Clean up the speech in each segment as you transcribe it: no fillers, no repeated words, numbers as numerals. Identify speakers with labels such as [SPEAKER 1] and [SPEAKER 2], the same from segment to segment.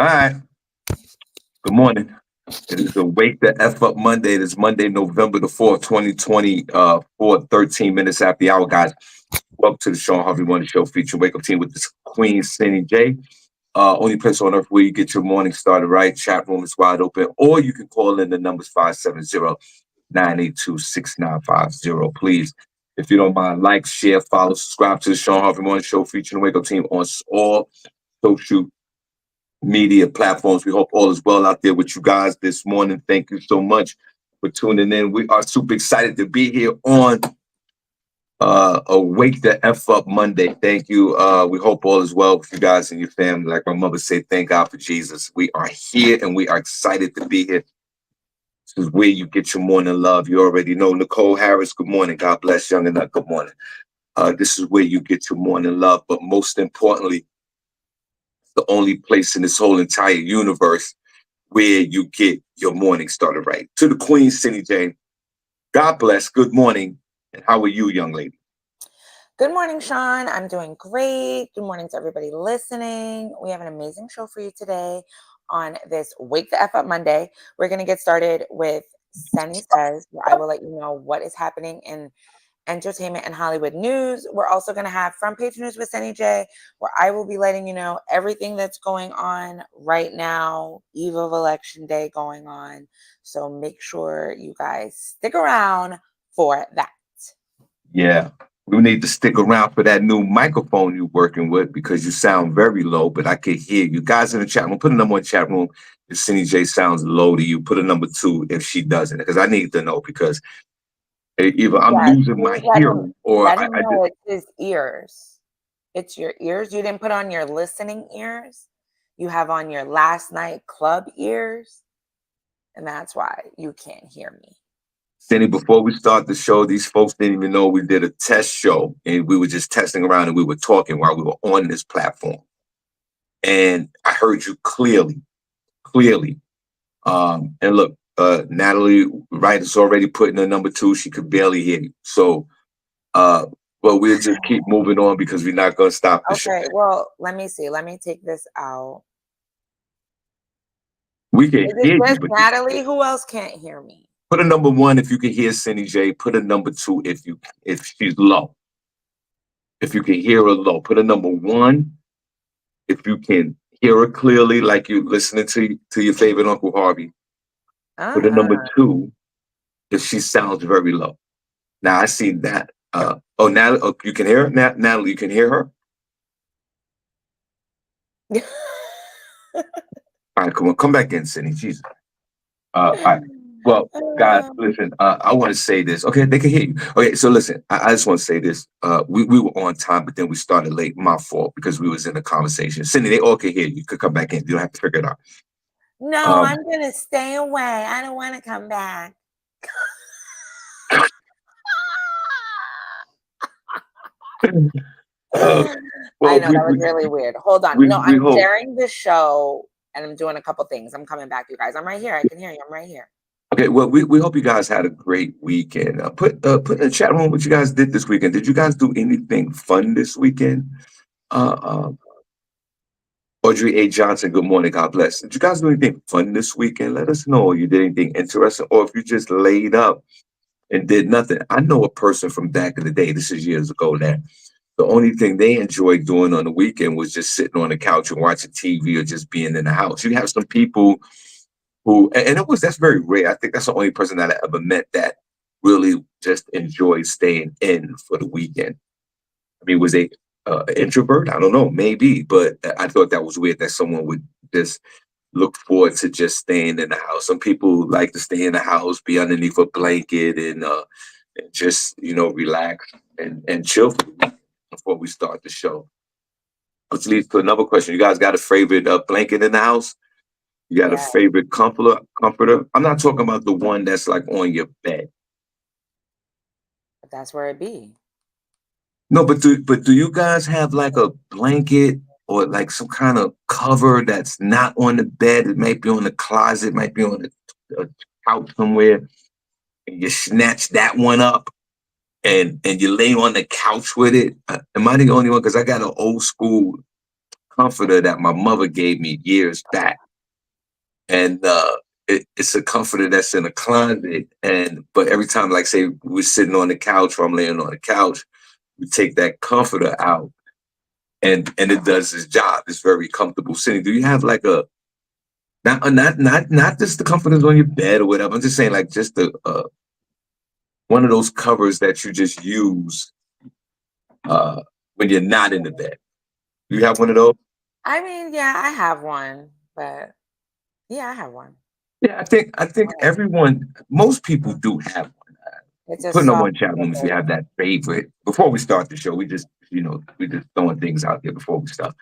[SPEAKER 1] All right. Good morning. It is the Wake the F Up Monday. It is Monday, November the 4th, 2020, 13 minutes after the hour, guys. Welcome to the Shawn Harvey Morning Show featuring Wake Up Team with this Queen, SennyJ. Only place on earth where you get your morning started right. Chat room is wide open. Or you can call in the numbers 570-982-6950. Please, if you don't mind, like, share, follow, subscribe to the Shawn Harvey Morning Show featuring Wake Up Team on all social media platforms. We hope all is well out there with you guys this morning. Thank you so much for tuning in. We are super excited to be here on a Wake the F Up Monday. Thank you. We hope all is well with you guys and your family. Like my mother said, thank God for Jesus. We are here and we are excited to be here. This is where you get your morning love. You already know. Nicole Harris, good morning. God bless Young and Good morning. This is where you get your morning love. But most importantly, the only place in this whole entire universe where you get your morning started right. To the Queen, SennyJ, God bless. Good morning. And how are you, young lady?
[SPEAKER 2] Good morning, Shawn. I'm doing great. Good morning to everybody listening. We have an amazing show for you today on this Wake the F Up Monday. We're going to get started with Senny Says, where I will let you know what is happening in entertainment and Hollywood news. We're also going to have Front Page News with SennyJ, where I will be letting you know everything that's going on right now, eve of election day going on. So make sure you guys stick around for that.
[SPEAKER 1] Yeah, we need to stick around for that new microphone you're working with because you sound very low, but I can hear you. Guys in the chat room, put a number in the chat room if SennyJ sounds low to you. Put a number 2 if she doesn't, because I need to know because either I'm losing my hearing or
[SPEAKER 2] let him know it's his ears. It's your ears. You didn't put on your listening ears. You have on your last night club ears. And that's why you can't hear me.
[SPEAKER 1] Senny, before we start the show, these folks didn't even know we did a test show and we were just testing around and we were talking while we were on this platform. And I heard you clearly. And look, Natalie Wright is already putting a number 2. She could barely hear you. So, but we'll just keep moving on because we're not going to stop the show.
[SPEAKER 2] Okay, well, let me see. Let me take this out.
[SPEAKER 1] We can hear you.
[SPEAKER 2] But Natalie, who else can't hear me?
[SPEAKER 1] Put a number 1 if you can hear SennyJ. Put a number 2 if she's low. If you can hear her low. Put a number 1 if you can hear her clearly, like you're listening to your favorite Uncle Harvey. Put a number 2 if she sounds very low. Now I see that. Natalie, you can hear her? Natalie, you can hear her? All right, come on, come back in, Senny. Jesus. All right. Well, guys, listen, I want to say this. Okay, they can hear you. Okay, so listen, I just want to say this. We were on time, but then we started late. My fault, because we was in a conversation. Cindy, they all can hear you. You could come back in. You don't have to figure it out.
[SPEAKER 2] No, I'm going to stay away. I don't want to come back. Well, I know, that was really weird. Hold on. No, I'm sharing the show, and I'm doing a couple things. I'm coming back, you guys. I'm right here. I can hear you. I'm right here.
[SPEAKER 1] Okay, well, we hope you guys had a great weekend. Put in the chat room what you guys did this weekend. Did you guys do anything fun this weekend? Audrey A. Johnson, good morning. God bless. Did you guys do anything fun this weekend? Let us know if you did anything interesting or if you just laid up and did nothing. I know a person from back in the day, this is years ago, that the only thing they enjoyed doing on the weekend was just sitting on the couch and watching TV or just being in the house. You have some people who, and that's very rare. I think that's the only person that I ever met that really just enjoyed staying in for the weekend. I mean, was they introvert? I don't know, maybe, but I thought that was weird that someone would just look forward to just staying in the house. Some people like to stay in the house, be underneath a blanket and just, relax and chill for the weekend before we start the show. Which leads to another question. You guys got a favorite blanket in the house? You got a favorite comforter? I'm not talking about the one that's like on your bed.
[SPEAKER 2] But that's where it be.
[SPEAKER 1] No, but do you guys have like a blanket or like some kind of cover that's not on the bed? It might be on the closet, might be on a couch somewhere, and you snatch that one up and you lay on the couch with it. Am I the only one? Because I got an old school comforter that my mother gave me years back. And it's a comforter that's in a closet. But every time, like say we're sitting on the couch or I'm laying on the couch, we take that comforter out and it does its job. It's very comfortable sitting. Do you have like a not just the comforters on your bed or whatever? I'm just saying like just the one of those covers that you just use when you're not in the bed. Do you have one of those?
[SPEAKER 2] I mean, yeah, I have one, but yeah, I have one.
[SPEAKER 1] Yeah, I think most people do have one.
[SPEAKER 2] It's a
[SPEAKER 1] Put no
[SPEAKER 2] soft
[SPEAKER 1] one chat room if you
[SPEAKER 2] slippers.
[SPEAKER 1] have that favorite. Before we start the show, we just throwing things out there before we start.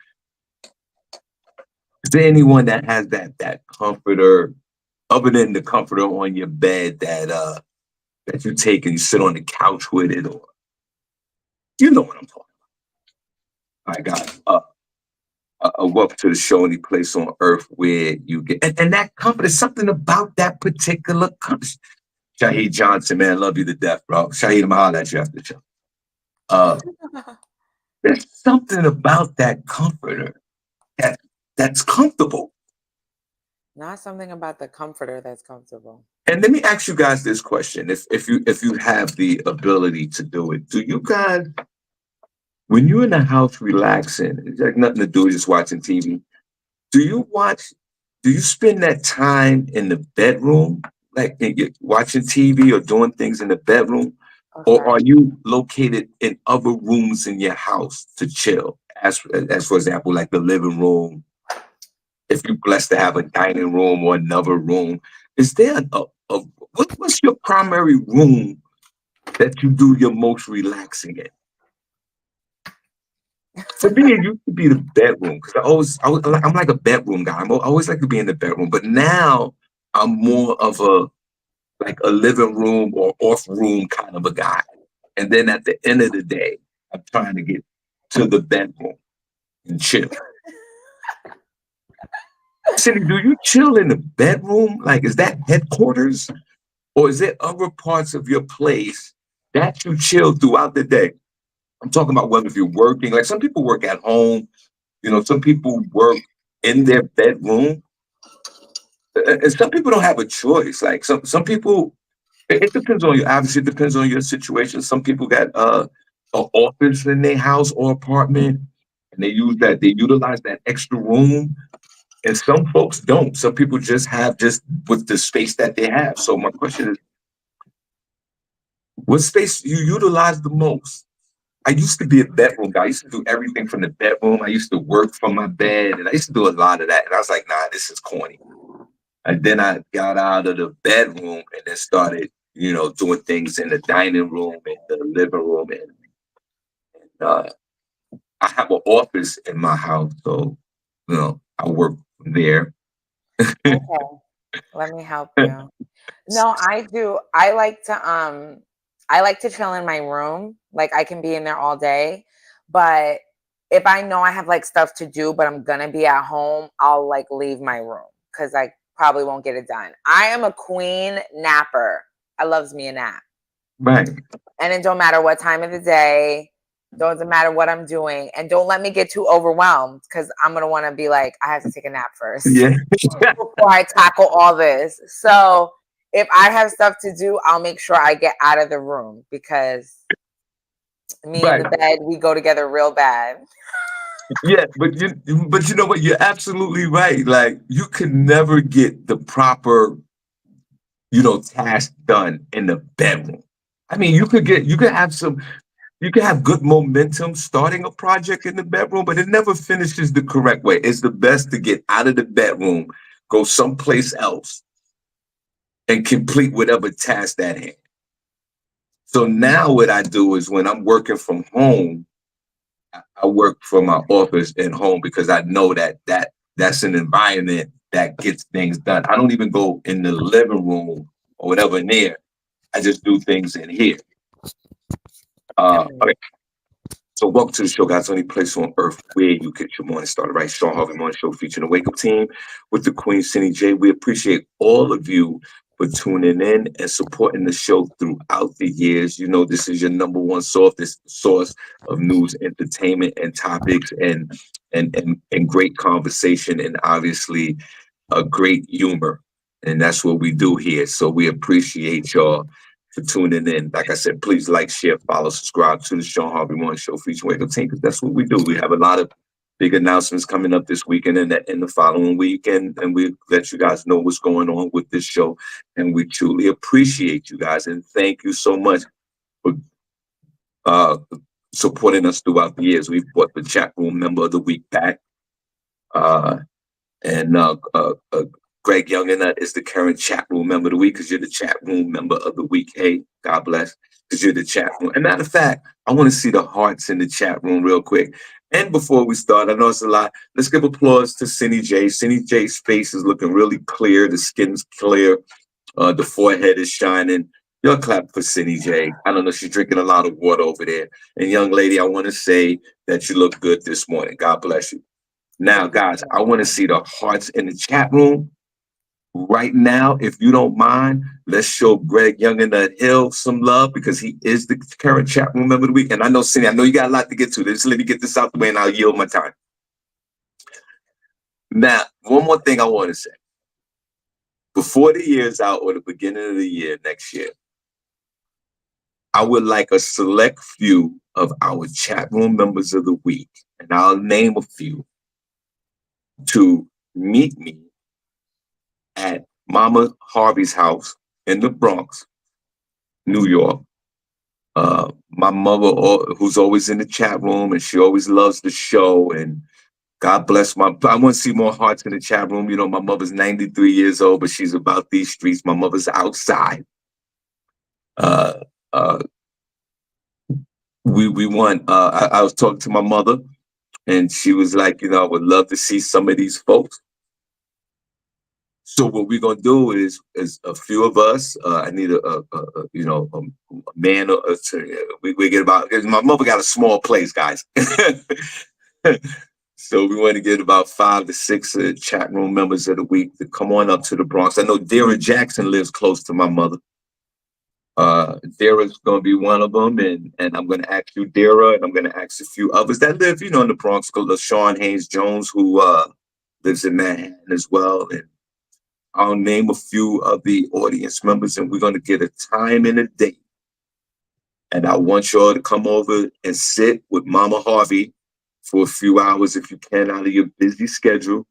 [SPEAKER 1] Is there anyone that has that comforter, other than the comforter on your bed that you take and you sit on the couch with it, or you know what I'm talking about? I got a welcome to the show, any place on earth where you get and that comfort is something about that particular comfort. Shaheed Johnson, man, love you to death, bro. Shaheed, I'm holler at you after the show. There's something about that comforter that's comfortable.
[SPEAKER 2] Not something about the comforter that's comfortable.
[SPEAKER 1] And let me ask you guys this question: if you have the ability to do it, do you guys, when you're in the house relaxing, it's like nothing to do, just watching TV? Do you watch? Do you spend that time in the bedroom, like watching TV or doing things in the bedroom, or
[SPEAKER 2] Okay.
[SPEAKER 1] are you located in other rooms in your house to chill? As for example, like the living room. If you're blessed to have a dining room or another room, is there what's your primary room that you do your most relaxing in? For me, it used to be the bedroom because I'm like a bedroom guy. I always like to be in the bedroom, but now I'm more of a living room or off room kind of a guy. And then at the end of the day, I'm trying to get to the bedroom and chill. Cindy, do you chill in the bedroom? Like, is that headquarters? Or is there other parts of your place that you chill throughout the day? I'm talking about whether if you're working, like some people work at home, some people work in their bedroom. And some people don't have a choice. Like some people, it depends on you. Obviously, it depends on your situation. Some people got an office in their house or apartment, and they utilize that extra room. And some folks don't. Some people just have just with the space that they have. So my question is, what space you utilize the most? I used to be a bedroom guy. I used to do everything from the bedroom. I used to work from my bed, and I used to do a lot of that. And I was like, nah, this is corny. And then I got out of the bedroom and then started, doing things in the dining room and the living room. And I have an office in my house, so I work from there.
[SPEAKER 2] Okay. Let me help you. No, I do. I like to chill in my room. Like I can be in there all day. But if I know I have like stuff to do, but I'm gonna be at home, I'll like leave my room because I probably won't get it done. I am a queen napper. I loves me a nap.
[SPEAKER 1] Right.
[SPEAKER 2] And it don't matter what time of the day, doesn't matter what I'm doing. And don't let me get too overwhelmed because I'm gonna want to be like, I have to take a nap first
[SPEAKER 1] Yeah.
[SPEAKER 2] before I tackle all this. So if I have stuff to do, I'll make sure I get out of the room because me and
[SPEAKER 1] Right.
[SPEAKER 2] the bed, we go together real bad.
[SPEAKER 1] Yeah, but you know what? You're absolutely right. Like you can never get the proper, task done in the bedroom. I mean, you could have good momentum starting a project in the bedroom, but it never finishes the correct way. It's the best to get out of the bedroom, go someplace else, and complete whatever task at hand. So now what I do is when I'm working from home, I work from my office and home because I know that's an environment that gets things done. I don't even go in the living room or whatever in there. I just do things in here. Okay. So welcome to the show, guys. Only place on earth where you get your morning started, right? Shawn Harvey Morning Show featuring the Wake Up Team with the Queen SennyJ. We appreciate all of you for tuning in and supporting the show throughout the years. You know, this is your number one source of news, entertainment, and topics, and great conversation, and obviously a great humor. And that's what we do here. So we appreciate y'all for tuning in. Like I said, please like, share, follow, subscribe to the Shawn Harvey Morning Show featuring Wake Up Team, because that's what we do. We have a lot of big announcements coming up this weekend and in the following week, and we let you guys know what's going on with this show. And we truly appreciate you guys, and thank you so much for uh, supporting us throughout the years. We've brought the chat room member of the week back, and Greg Youngin is the current chat room member of the week, because you're the chat room member of the week. Hey, God bless, because you're the chat room. And matter of fact, I want to see the hearts in the chat room real quick. And before we start, I know it's a lot. Let's give applause to SennyJ. SennyJ's face is looking really clear. The skin's clear. The forehead is shining. Y'all clap for SennyJ. I don't know. She's drinking a lot of water over there. And young lady, I want to say that you look good this morning. God bless you. Now, guys, I want to see the hearts in the chat room. Right now, if you don't mind, let's show Greg Young in the Hill some love, because he is the current chat room member of the week. And I know, Cindy, I know you got a lot to get to. Just let me get this out the way and I'll yield my time. Now, one more thing I want to say. Before the year's out, or the beginning of the year next year, I would like a select few of our chat room members of the week, and I'll name a few, to meet me at Mama Harvey's house in the Bronx, New York. My mother, who's always in the chat room, and she always loves the show, and God bless I want to see more hearts in the chat room. You know, my mother's 93 years old, but she's about these streets. My mother's outside. We want, I was talking to my mother, and she was like, I would love to see some of these folks. So what we're gonna do is a few of us. I need a man. We get about. My mother got a small place, guys. So we want to get about 5 to 6 chat room members of the week to come on up to the Bronx. I know Dara Jackson lives close to my mother. Dara's gonna be one of them, and I'm gonna ask you, Dara, and I'm gonna ask a few others that live, in the Bronx. Sean Haynes Jones, who lives in Manhattan as well, and I'll name a few of the audience members, and we're going to get a time and a date. And I want y'all to come over and sit with Mama Harvey for a few hours, if you can, out of your busy schedule,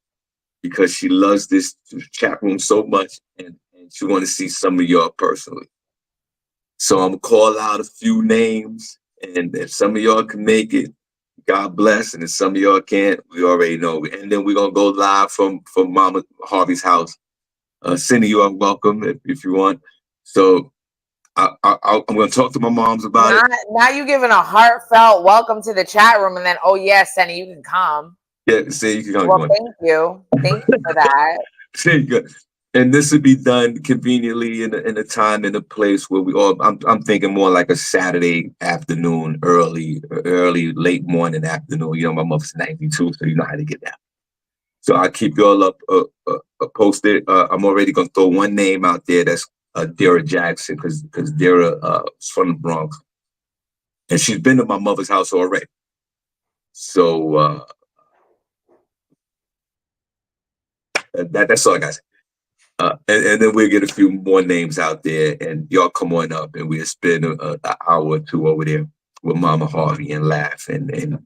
[SPEAKER 1] because she loves this chat room so much, and she want to see some of y'all personally. So I'm going to call out a few names, and if some of y'all can make it, God bless. And if some of y'all can't, we already know. And then we're going to go live from Mama Harvey's house. Cindy, you are welcome if you want. So I'm going to talk to my moms about it.
[SPEAKER 2] Now you're giving a heartfelt welcome to the chat room, and then, oh yes, Senny, you can come.
[SPEAKER 1] Yeah, see, you can come.
[SPEAKER 2] Well, thank you for that.
[SPEAKER 1] See, good. And this would be done conveniently in a time and a place where we all. I'm thinking more like a Saturday afternoon, early, late morning afternoon. My mother's 92, so you know how to get that. So I'll keep you all up posted. I'm already gonna throw one name out there. That's Dara Jackson, because Dara is from the Bronx, and she's been to my mother's house already. So that's all I got. And then we'll get a few more names out there, and y'all come on up, and we'll spend an hour or two over there with Mama Harvey and laugh and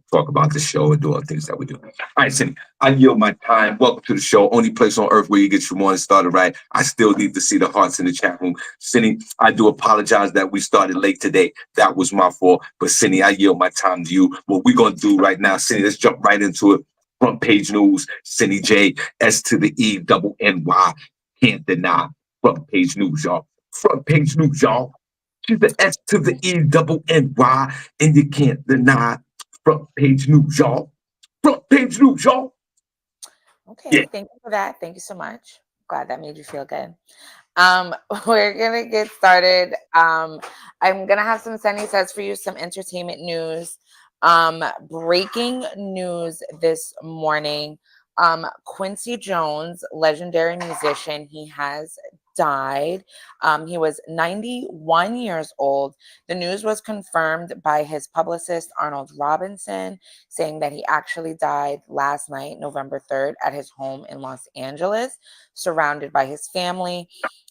[SPEAKER 1] talk about the show and do all things that we do. All right, Cindy, I yield my time. Welcome to the show. Only place on earth where you get your morning started right. I still need to see the hearts in the chat room. Cindy, I do apologize that we started late today. That was my fault. But Cindy, I yield my time to you. What we're going to do right now, Cindy, let's jump right into it. Front page news, SennyJ, S to the E, double NY. Can't deny. Front page news, y'all. Front page news, y'all. To the S to the E, double NY, and you can't deny. Front page news, y'all. Front page news, y'all.
[SPEAKER 2] Okay, yeah. Thank you for that. Thank you so much. Glad that made you feel good. We're gonna get started. I'm gonna have some Senny Says for you, some entertainment news. Breaking news this morning. Quincy Jones, legendary musician, he has died. He was 91 years old. The news was confirmed by his publicist, Arnold Robinson, saying that he actually died last night, November 3rd, at his home in Los Angeles, surrounded by his family.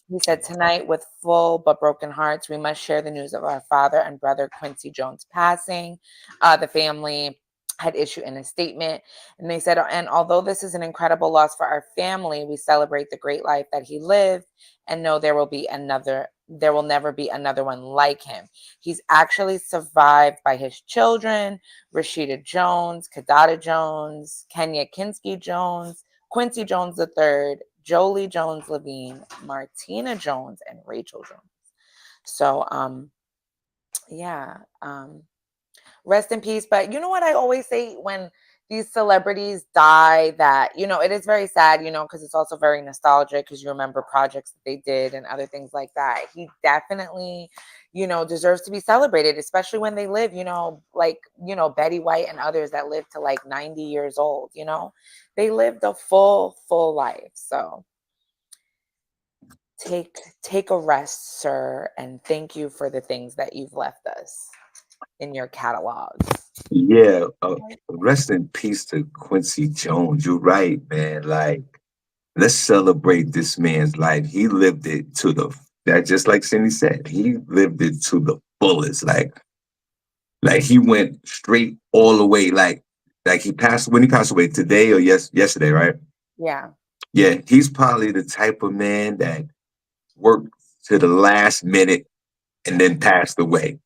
[SPEAKER 2] He said, "Tonight, with full but broken hearts, we must share the news of our father and brother Quincy Jones passing." The family had issued in a statement, and they said, "And although this is an incredible loss for our family, we celebrate the great life that he lived and know there will never be another one like him. He's actually survived by his children, Rashida Jones, Kadada Jones, Kenya Kinsky Jones, Quincy Jones III, Jolie Jones Levine, Martina Jones, and Rachel Jones." So, yeah, rest in peace. But you know what I always say when these celebrities die, that, it is very sad, because it's also very nostalgic because you remember projects that they did and other things like that. He definitely, deserves to be celebrated, especially when they live, like, Betty White and others that lived to like 90 years old, they lived a full life. So take a rest, sir, and thank you for the things that you've left us in your catalogs.
[SPEAKER 1] Yeah, rest in peace to Quincy Jones. You're right, man. Like, let's celebrate this man's life. He lived it to that, just like Cindy said, he lived it to the fullest. Like he went straight all the way. Like when he passed away today or yesterday, right?
[SPEAKER 2] Yeah.
[SPEAKER 1] Yeah, he's probably the type of man that worked to the last minute and then passed away.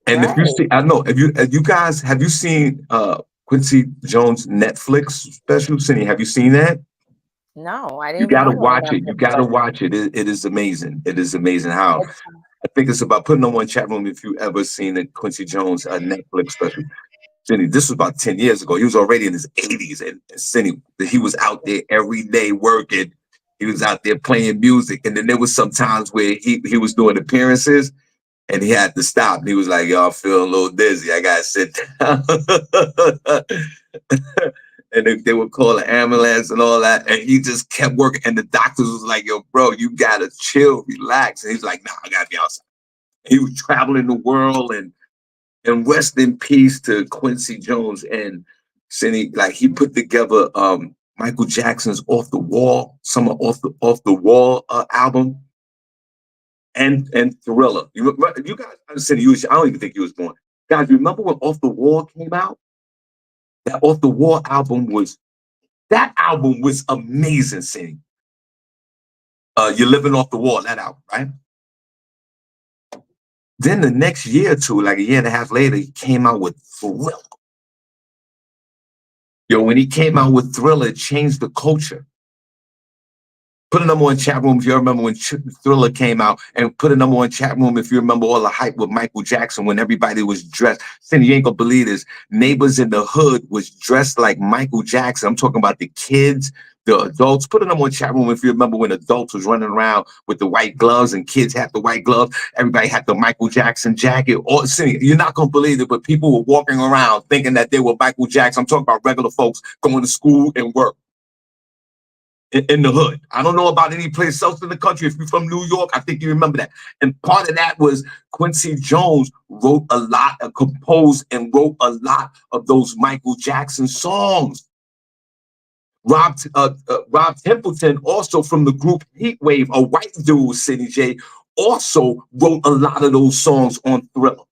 [SPEAKER 1] And if you
[SPEAKER 2] Right.
[SPEAKER 1] see, I know, have you seen Quincy Jones Netflix special? Cindy, have you seen that?
[SPEAKER 2] No, I
[SPEAKER 1] You
[SPEAKER 2] didn't even
[SPEAKER 1] gotta
[SPEAKER 2] know he
[SPEAKER 1] watch
[SPEAKER 2] had a
[SPEAKER 1] it. You
[SPEAKER 2] Netflix
[SPEAKER 1] gotta
[SPEAKER 2] special.
[SPEAKER 1] watch it. It is amazing. It is amazing how
[SPEAKER 2] It's
[SPEAKER 1] I think it's about putting on one chat room if you ever seen the Quincy Jones Netflix special. Cindy, this was about 10 years ago. He was already in his 80s. And Cindy, he was out there every day working. He was out there playing music. And then there was some times where he was doing appearances and he had to stop. And he was like, "Yo, I'm feeling a little dizzy. I gotta sit down." And they would call an ambulance and all that. And he just kept working. And the doctors was like, "Yo, bro, you gotta chill, relax." And he's like, "Nah, I gotta be outside." He was traveling the world, and rest in peace to Quincy Jones. And Cindy, like, he put together Michael Jackson's Off the Wall, some off the Wall album, and Thriller. You guys understand? I don't even think you was born. Guys, you remember when Off the Wall came out? That Off the Wall album was amazing, Cindy. You're Living Off the Wall, that album, right? Then the next year or two, like a year and a half later, he came out with Thriller. Yo, when he came out with Thriller, it changed the culture. Put a number one chat room if you remember when Thriller came out, and put a number one chat room if you remember all the hype with Michael Jackson when everybody was dressed. Cindy, you ain't gonna believe this. Neighbors in the Hood was dressed like Michael Jackson. I'm talking about the kids, the adults. Put a number one chat room if you remember when adults was running around with the white gloves and kids had the white gloves. Everybody had the Michael Jackson jacket. Or Cindy, you're not gonna believe it, but people were walking around thinking that they were Michael Jackson. I'm talking about regular folks going to school and work in the hood. I don't know about any place else in the country. If you're from New York, I think you remember that. And part of that was Quincy Jones composed and wrote a lot of those Michael Jackson songs. Rob Templeton, also from the group Heatwave, a white dude, SennyJ, also wrote a lot of those songs on Thriller.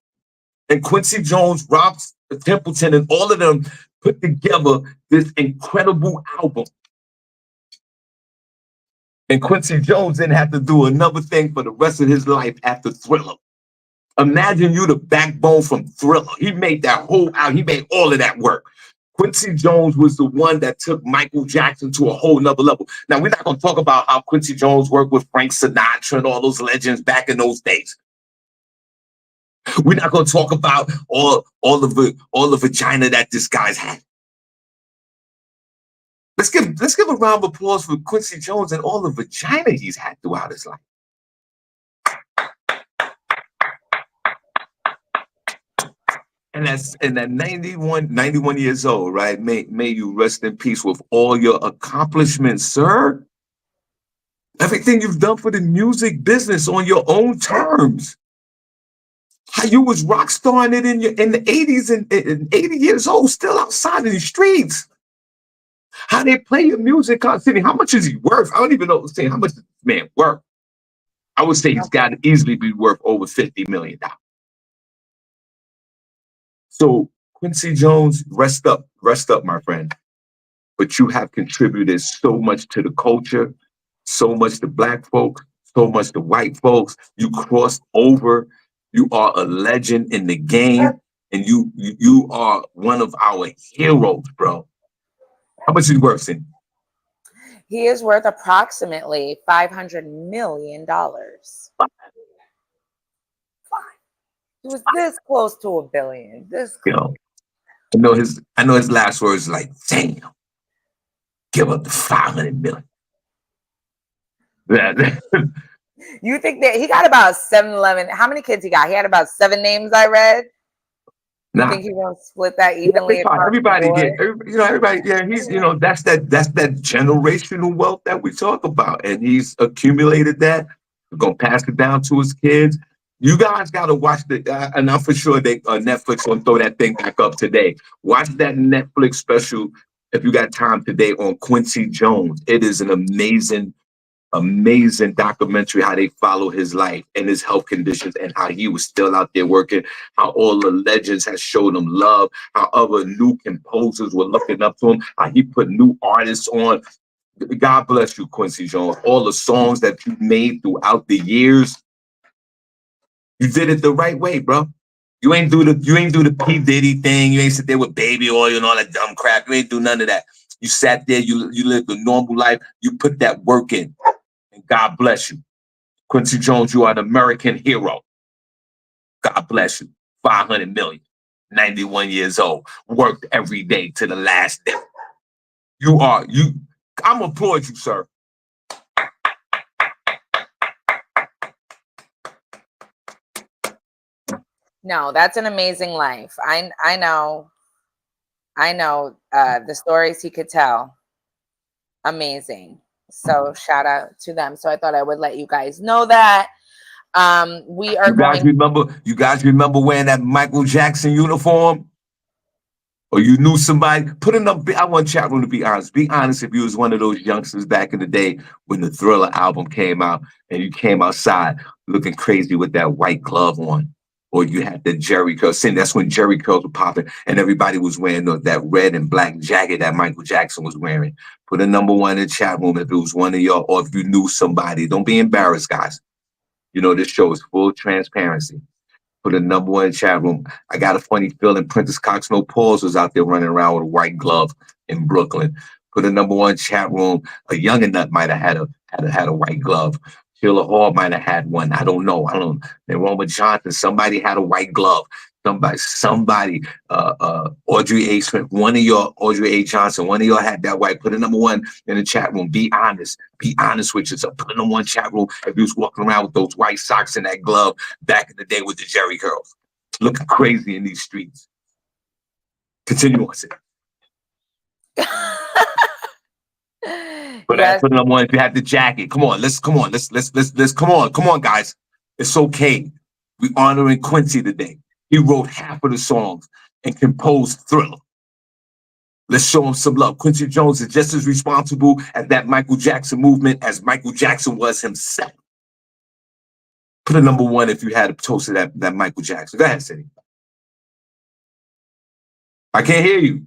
[SPEAKER 1] And Quincy Jones, Rob Templeton, and all of them put together this incredible album. And Quincy Jones didn't have to do another thing for the rest of his life after Thriller. Imagine you the backbone from Thriller. He made that whole album. He made all of that work. Quincy Jones was the one that took Michael Jackson to a whole nother level. Now, we're not going to talk about how Quincy Jones worked with Frank Sinatra and all those legends back in those days. We're not going to talk about all the vagina that this guy's had. Let's give a round of applause for Quincy Jones and all the vagina he's had throughout his life. And at 91 years old, right? May you rest in peace with all your accomplishments, sir. Everything you've done for the music business on your own terms. How you was rock starring it in the 80s and 80 years old, still outside in the streets. How they play your music constantly. How much is he worth? I don't even know saying how much is this man worth. I would say he's got to easily be worth over $50 million. So Quincy Jones, rest up, my friend. But you have contributed so much to the culture, so much to black folks, so much to white folks. You crossed over. You are a legend in the game, and you are one of our heroes, bro. How much is he worth, Cindy?
[SPEAKER 2] He is worth approximately $500 million. He was this close to $1 billion. This
[SPEAKER 1] You
[SPEAKER 2] close.
[SPEAKER 1] know, I know his last words like, damn, give up the 500 million.
[SPEAKER 2] You think that he got about 7-11? How many kids he got? He had about 7 names I read. You think he's gonna split that evenly across
[SPEAKER 1] everybody
[SPEAKER 2] the board?
[SPEAKER 1] everybody, yeah, he's, that's that generational wealth that we talk about. And he's accumulated that. We're gonna pass it down to his kids. You guys gotta watch and I'm for sure they Netflix gonna throw that thing back up today. Watch that Netflix special if you got time today on Quincy Jones. It is an amazing documentary how they follow his life and his health conditions and how he was still out there working, how all the legends had showed him love, how other new composers were looking up to him, how he put new artists on. God bless you, Quincy Jones. All the songs that you made throughout the years, you did it the right way, bro. You ain't do the P. Diddy thing. You ain't sit there with baby oil and all that dumb crap. You ain't do none of that. You sat there, you lived a normal life, you put that work in. And God bless you. Quincy Jones, you are an American hero. God bless you. 500 million, 91 years old, worked every day to the last day. I'm applaud you, sir.
[SPEAKER 2] No, that's an amazing life. I know the stories he could tell. Amazing. So shout out to them. So I thought I would let you guys know that. We are
[SPEAKER 1] You guys remember wearing that Michael Jackson uniform? Or you knew somebody? Put in I want chat room to be honest. Be honest if you was one of those youngsters back in the day when the Thriller album came out and you came outside looking crazy with that white glove on. Or you had the Jerry curls. That's when Jerry curls were popping and everybody was wearing that red and black jacket that Michael Jackson was wearing. Put a number 1 in the chat room if it was one of y'all or if you knew somebody. Don't be embarrassed, guys. This show is full transparency. Put a number 1 in the chat room. I got a funny feeling Prentice Cox No Pauls was out there running around with a white glove in Brooklyn. Put a number 1 chat room. A Young and Nut might have had a white glove. Sheila Hall might have had one. I don't know. And Roma Johnson, somebody had a white glove. Somebody, Audrey A. Smith, one of y'all, Audrey A. Johnson, one of y'all had that white. Put a number 1 in the chat room. Be honest. Be honest with yourself. Put a number 1 chat room if you was walking around with those white socks and that glove back in the day with the Jerry curls. Looking crazy in these streets. Continue on, Sid. But yes. Put another 1 if you have the jacket. Come on, come on, guys. It's okay. We honoring Quincy today. He wrote half of the songs and composed Thriller. Let's show him some love. Quincy Jones is just as responsible at that Michael Jackson movement as Michael Jackson was himself. Put a number 1 if you had a toast of that Michael Jackson. Go ahead, Cindy. I can't hear you.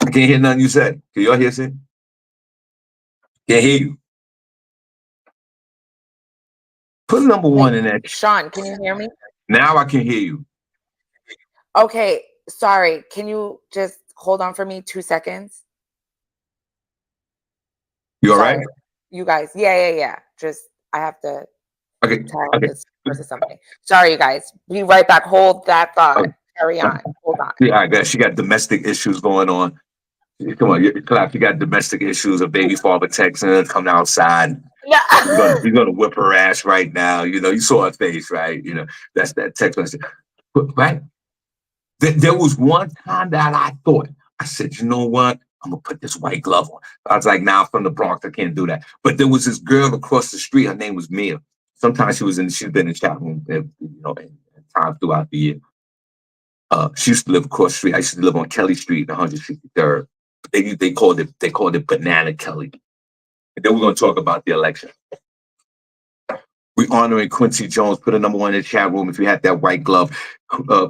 [SPEAKER 1] I can't hear nothing you said. Can y'all hear, Cindy? Can't hear you. Put number 1 in that.
[SPEAKER 2] Shawn, can you hear me?
[SPEAKER 1] Now I can hear you.
[SPEAKER 2] Okay, sorry. Can you just hold on for me 2 seconds?
[SPEAKER 1] You all right?
[SPEAKER 2] You guys. Yeah. Just, I have to
[SPEAKER 1] tell
[SPEAKER 2] this person something. Sorry, you guys. Be right back. Hold that thought. Okay. Carry on. Hold on.
[SPEAKER 1] Yeah, I guess she got domestic issues going on. Come on, you got domestic issues. A baby father texting her, coming outside. He's gonna whip her ass right now. You saw her face, right? That's that text message. Right? There was one time that I thought, I said, you know what? I'm gonna put this white glove on. I was like, nah, I'm from the Bronx. I can't do that. But there was this girl across the street. Her name was Mia. Sometimes she's been in the chat room, in time throughout the year. She used to live across the street. I used to live on Kelly Street, 163rd. They called it Banana Kelly. And then we're gonna talk about the election. We honoring Quincy Jones. Put a number one in the chat room if you had that white glove.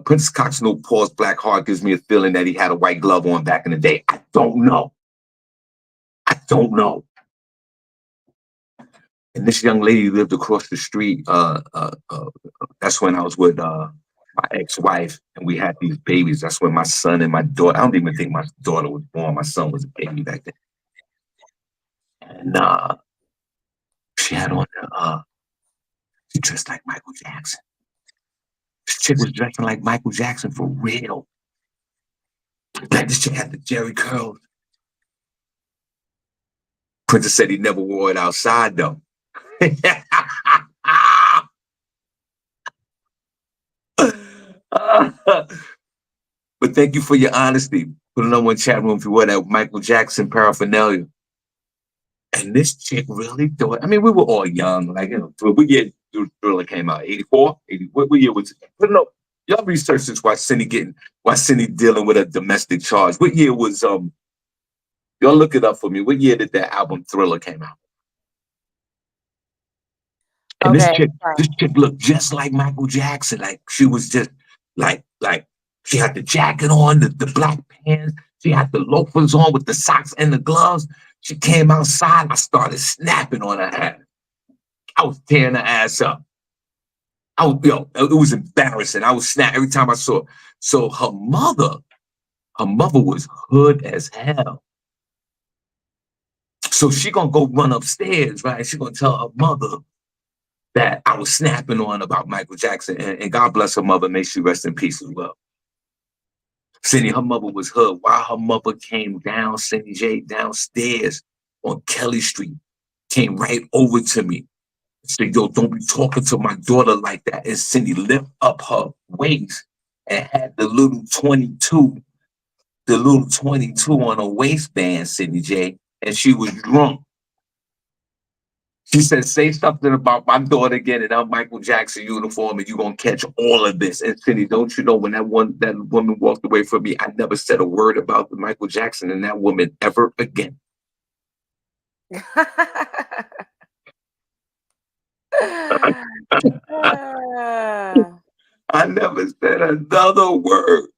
[SPEAKER 1] Prince Cox No Paul's Black Heart gives me a feeling that he had a white glove on back in the day. I don't know. And this young lady lived across the street. That's when I was with my ex-wife, and we had these babies. That's when my son and my daughter. I don't even think my daughter was born. My son was a baby back then. And she had on she dressed like Michael Jackson. This chick was dressing like Michael Jackson for real. Like this chick had the Jerry curls. Princess said he never wore it outside though. But thank you for your honesty. Put another one chat room if you wore that Michael Jackson paraphernalia. And this chick really thought, I mean, we were all young. Like, what year Thriller came out? 84? 80, what year was it? But no, y'all research this why Cindy dealing with a domestic charge. What year was, y'all look it up for me. What year did that album Thriller came out? And this chick looked just like Michael Jackson. Like she was just like she had the jacket on, the black pants. She had the loafers on with the socks and the gloves. She came outside. I started snapping on her ass. I was tearing her ass up. It was embarrassing. I was snapping every time I saw her. So her mother was hood as hell. So she gonna go run upstairs, right? She gonna tell her mother that I was snapping on about Michael Jackson, and God bless her mother. May she rest in peace as well. Cindy, her mother was hood. While her mother came down, SennyJ, downstairs on Kelly Street, came right over to me. Said, yo, don't be talking to my daughter like that. And Cindy lifted up her waist and had the little 22 on her waistband, SennyJ, and she was drunk. She said, say something about my daughter again in her Michael Jackson uniform and you're going to catch all of this. And Cindy, don't you know when that woman walked away from me, I never said a word about the Michael Jackson and that woman ever again. I never said another word.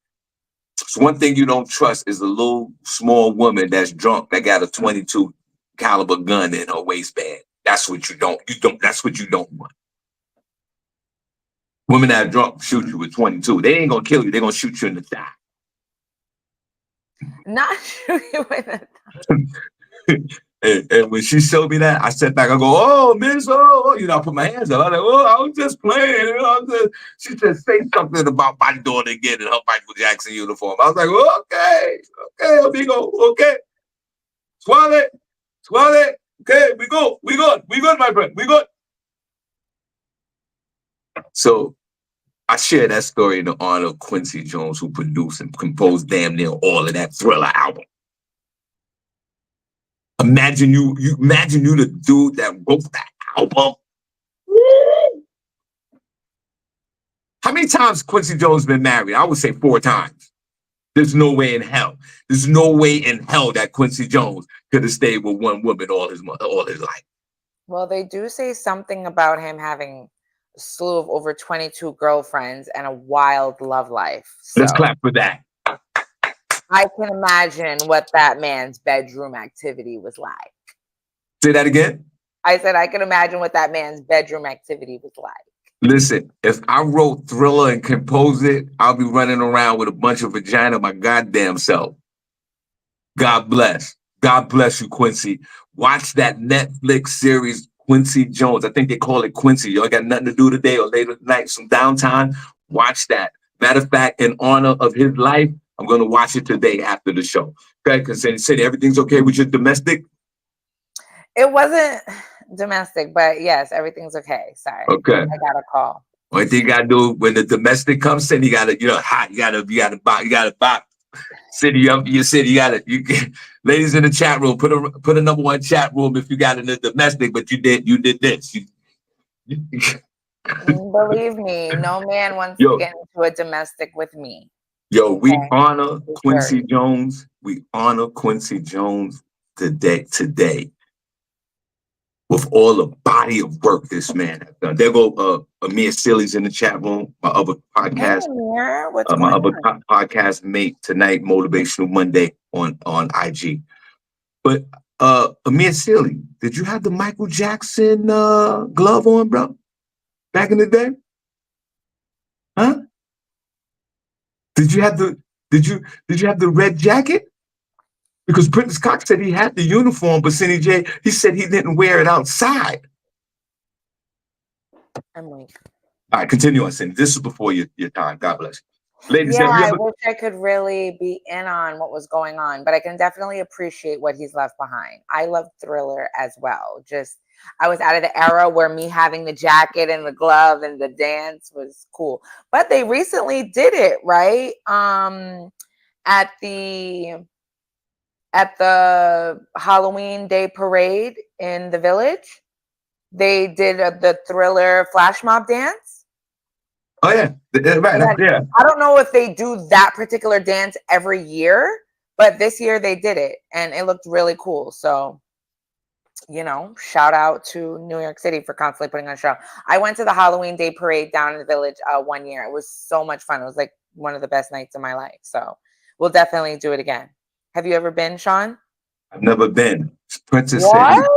[SPEAKER 1] So one thing you don't trust is a little small woman that's drunk that got a 22 caliber gun in her waistband. That's what you don't. That's what you don't want. Women that are drunk shoot you with 22. They ain't gonna kill you. They're gonna shoot you in the thigh.
[SPEAKER 2] Not shoot you in the
[SPEAKER 1] thigh. And when she showed me that, I sat back. I go, "Oh, miss, oh," I put my hands up. I was like, "Oh, I was just playing." She said, "Say something about my daughter again in her Michael Jackson uniform." I was like, "Oh, okay, amigo, okay, swallow it." Okay, we good, my friend, we good. So I share that story in the honor of Quincy Jones, who produced and composed damn near all of that Thriller album. Imagine you the dude that wrote that album. Woo! How many times Quincy Jones been married? I would say 4 times. There's no way in hell. There's no way in hell that Quincy Jones could have stayed with one woman all his life.
[SPEAKER 2] Well, they do say something about him having a slew of over 22 girlfriends and a wild love life.
[SPEAKER 1] So let's clap for that.
[SPEAKER 2] I can imagine what that man's bedroom activity was like.
[SPEAKER 1] Say that again?
[SPEAKER 2] I said I can imagine what that man's bedroom activity was like.
[SPEAKER 1] Listen, if I wrote Thriller and composed it, I'll be running around with a bunch of vagina my goddamn self. God bless. God bless you, Quincy. Watch that Netflix series, Quincy Jones. I think they call it Quincy. Y'all got nothing to do today or later tonight, some downtime. Watch that. Matter of fact, in honor of his life, I'm going to watch it today after the show. Okay, because Cindy, everything's okay with your domestic?
[SPEAKER 2] It wasn't domestic, but yes, everything's okay. Sorry.
[SPEAKER 1] Okay.
[SPEAKER 2] I got a call.
[SPEAKER 1] Only thing you gotta do when the domestic comes in, you gotta, you gotta box. City up your city. You got it. Ladies in the chat room, put a number one chat room if you got it in the domestic, but you did this. You,
[SPEAKER 2] Believe me, no man wants to
[SPEAKER 1] yo,
[SPEAKER 2] get into a domestic with me.
[SPEAKER 1] yo, we
[SPEAKER 2] Okay,
[SPEAKER 1] honor
[SPEAKER 2] for
[SPEAKER 1] Quincy
[SPEAKER 2] sure.
[SPEAKER 1] Jones. We honor Quincy Jones today with all the body of work this man has done. There go Amir Sealy's in the chat room. My other
[SPEAKER 2] Hey,
[SPEAKER 1] podcast,
[SPEAKER 2] Amir, what's
[SPEAKER 1] my
[SPEAKER 2] going
[SPEAKER 1] other
[SPEAKER 2] on?
[SPEAKER 1] podcast mate tonight, Motivational Monday on IG. But Amir Sealy, did you have the Michael Jackson glove on, bro? Back in the day? Huh? Did you have the did you have the red jacket? Because Prince Cox said he had the uniform, but SennyJ, he said he didn't wear it outside.
[SPEAKER 2] I'm like,
[SPEAKER 1] All right, continue on, Cindy. This is before your time. God bless you. Ladies,
[SPEAKER 2] yeah,
[SPEAKER 1] have you
[SPEAKER 2] I
[SPEAKER 1] ever
[SPEAKER 2] wish I could really be in on what was going on, but I can definitely appreciate what he's left behind. I love Thriller as well. Just, I was out of the era where me having the jacket and the glove and the dance was cool. But they recently did it, right? At the Halloween Day parade in the Village, they did the Thriller flash mob dance.
[SPEAKER 1] Oh yeah, right. Yeah.
[SPEAKER 2] I don't know if they do that particular dance every year, but this year they did it and it looked really cool. So, shout out to New York City for constantly putting on a show. I went to the Halloween Day parade down in the Village one year. It was so much fun. It was like one of the best nights of my life. So we'll definitely do it again. Have you ever been, Shawn?
[SPEAKER 1] I've never been. Princess said
[SPEAKER 2] What?
[SPEAKER 1] he,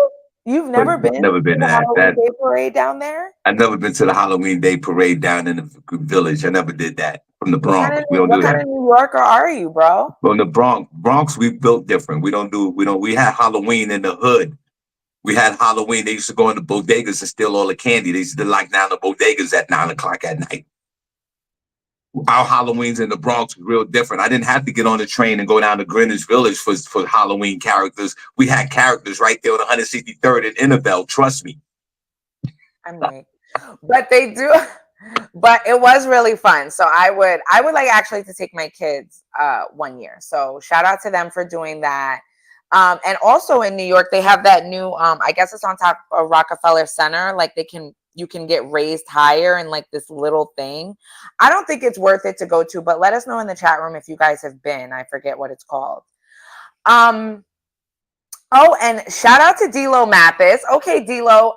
[SPEAKER 2] You've
[SPEAKER 1] but
[SPEAKER 2] never been
[SPEAKER 1] never
[SPEAKER 2] to
[SPEAKER 1] been to
[SPEAKER 2] the
[SPEAKER 1] that.
[SPEAKER 2] Halloween Day parade down there?
[SPEAKER 1] I've never been to the Halloween Day parade down in the village. I never did that. From the Bronx, we don't
[SPEAKER 2] What
[SPEAKER 1] do
[SPEAKER 2] kind
[SPEAKER 1] that.
[SPEAKER 2] of New Yorker are you, bro?
[SPEAKER 1] From the Bronx, we built different. We had Halloween in the hood. We had Halloween. They used to go in the bodegas and steal all the candy. They used to lock down the bodegas at 9 o'clock at night. Our Halloweens in the Bronx was real different. I didn't have to get on the train and go down to Greenwich Village for Halloween characters. We had characters right there on 163rd and Innerville. Trust me.
[SPEAKER 2] I'm like, but they do, but it was really fun. So I would like actually to take my kids one year. So shout out to them for doing that. And also in New York, they have that new I guess it's on top of Rockefeller Center. Like you can get raised higher in like this little thing. I don't think it's worth it to go to, but let us know in the chat room if you guys have been. I forget what it's called. Oh, and shout out to D'Lo Mathis. Okay, D'Lo,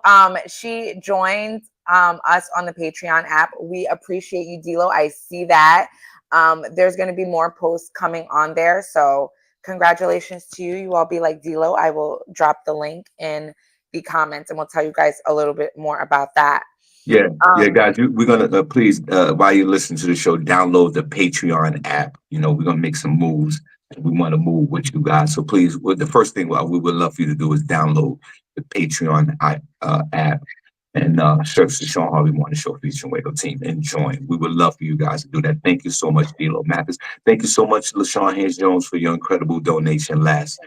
[SPEAKER 2] she joined us on the Patreon app. We appreciate you, D'Lo. I see that. There's going to be more posts coming on there. So congratulations to you. You all be like D'Lo. I will drop the link in the comments and we'll tell you guys a little bit more about that.
[SPEAKER 1] Yeah, guys. We're gonna please, while you listen to the show, download the Patreon app. We're gonna make some moves. We want to move with you guys. So please, the first thing we would love for you to do is download the Patreon app and search the Shawn Harvey Morning Show featuring Waco team and join. We would love for you guys to do that. Thank you so much, D'Lo Mathis. Thank you so much, LaShawn Hayes Jones, for your incredible donation last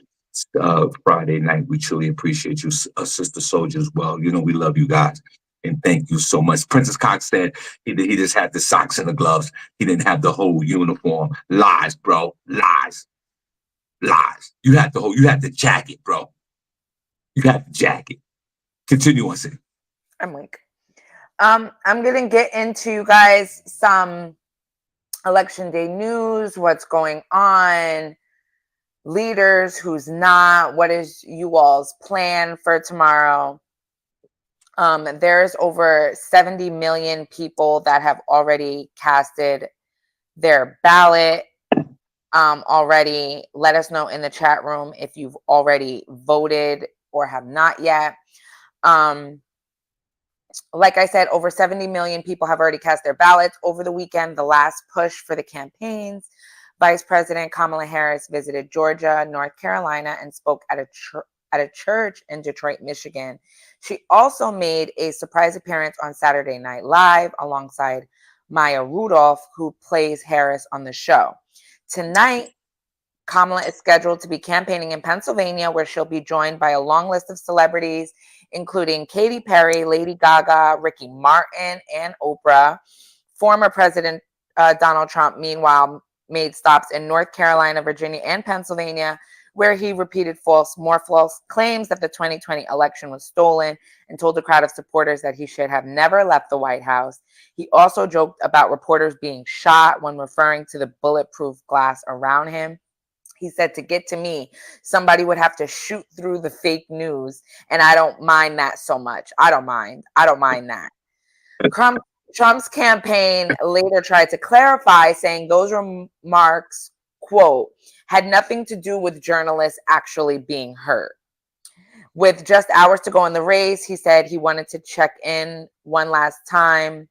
[SPEAKER 1] Friday night. We truly appreciate you, Sister Soldier, as well. We love you guys. And thank you so much. Princess Cox said he just had the socks and the gloves. He didn't have the whole uniform. Lies, bro. Lies. You had the jacket, bro. You had the jacket. Continue on, Cindy.
[SPEAKER 2] I'm like, I'm gonna get into guys some election day news, what's going on, leaders, who's not, what is you all's plan for tomorrow. There's over 70 million people that have already casted their ballot already. Let us know in the chat room if you've already voted or have not yet. Like I said, over 70 million people have already cast their ballots over the weekend, the last push for the campaigns. Vice President Kamala Harris visited Georgia, North Carolina, and spoke at a church in Detroit, Michigan. She also made a surprise appearance on Saturday Night Live alongside Maya Rudolph, who plays Harris on the show. Tonight, Kamala is scheduled to be campaigning in Pennsylvania, where she'll be joined by a long list of celebrities, including Katy Perry, Lady Gaga, Ricky Martin, and Oprah. Former President Donald Trump, meanwhile, made stops in North Carolina, Virginia, and Pennsylvania, where he repeated more false claims that the 2020 election was stolen and told a crowd of supporters that he should have never left the White House. He also joked about reporters being shot when referring to the bulletproof glass around him. He said, to get to me, somebody would have to shoot through the fake news. And I don't mind that so much. I don't mind that. Trump's campaign later tried to clarify, saying those remarks, quote, had nothing to do with journalists actually being hurt. With just hours to go in the race, he said he wanted to check in one last time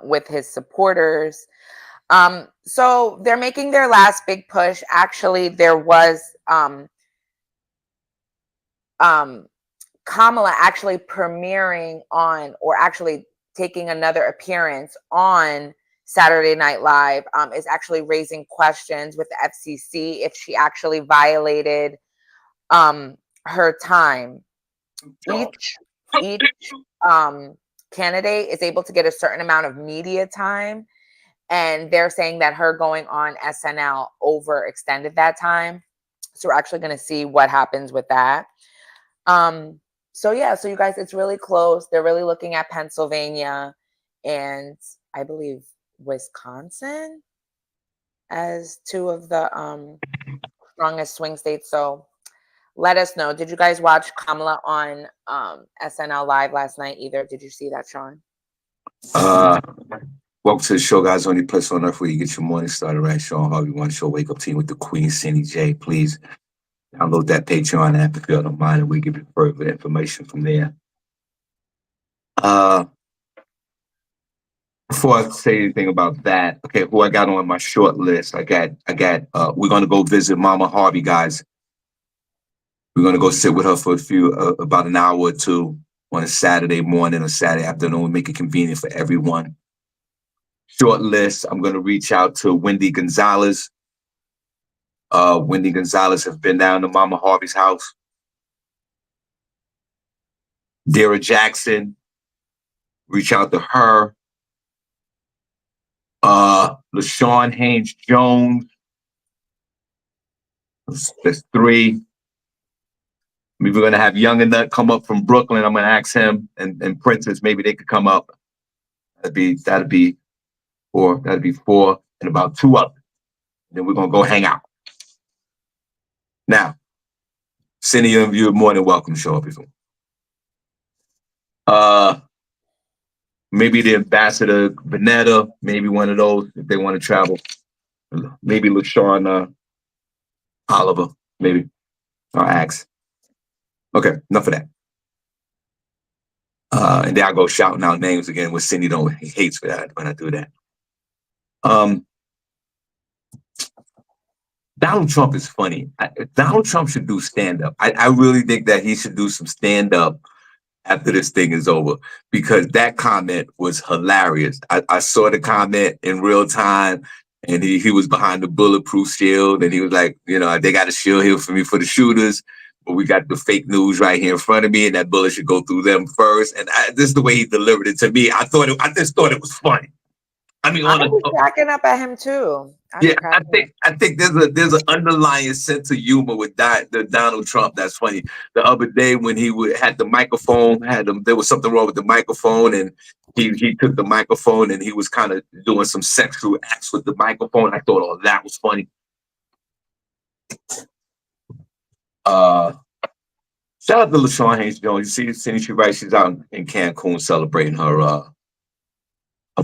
[SPEAKER 2] with his supporters. So they're making their last big push. Actually, there was Kamala actually premiering on, or actually taking another appearance on Saturday Night Live, is actually raising questions with the FCC if she actually violated her time. Each candidate is able to get a certain amount of media time, and they're saying that her going on SNL overextended that time. So we're actually going to see what happens with that. So you guys, it's really close. They're really looking at Pennsylvania and I believe Wisconsin as two of the strongest swing states. So let us know. Did you guys watch Kamala on SNL Live last night either? Did you see that, Shawn?
[SPEAKER 1] Welcome to the show, guys. Only place on earth where you get your morning started, right? Shawn Harvey Morning Show, Wake Up Team with the Queen, SennyJ. Please download that Patreon app if you don't mind, and we give you further information from there. Before I say anything about that, okay, who I got on my short list, I got we're gonna go visit Mama Harvey, guys. We're gonna go sit with her for about an hour or two on a Saturday morning or Saturday afternoon. Make it convenient for everyone. Short list. I'm gonna reach out to Wendy Gonzalez. Wendy Gonzalez has been down to Mama Harvey's house. Dara Jackson, reach out to her. LaShawn Haynes Jones. That's 3. Maybe we're gonna have Young and Nut come up from Brooklyn. I'm gonna ask him and Princess, maybe they could come up. That'd be 4. That'd be 4, and about 2 others. Then we're gonna go hang out. Now, Cindy, you're more than welcome to show up if you want. Maybe the ambassador, Vanetta, maybe one of those if they want to travel. Maybe LaShawn Oliver, maybe. I'll ask. Okay, enough of that. And then I'll go shouting out names again, which Cindy hates for that when I do that. Donald Trump is funny. Donald Trump should do stand-up. I really think that he should do some stand-up after this thing is over, because that comment was hilarious. I saw the comment in real time, and he was behind the bulletproof shield, and he was like, they got a shield here for me for the shooters, but we got the fake news right here in front of me, and that bullet should go through them first. And this is the way he delivered it to me. I just thought it was funny. I mean,
[SPEAKER 2] I was cracking up at him too.
[SPEAKER 1] I think there's an underlying sense of humor with the Donald Trump that's funny. The other day when he had the microphone, there was something wrong with the microphone, and he took the microphone and he was kind of doing some sexual acts with the microphone. I thought, oh, that was funny. Shout out to LaShawn Haynes Jones. You see, she writes, she's out in Cancun celebrating her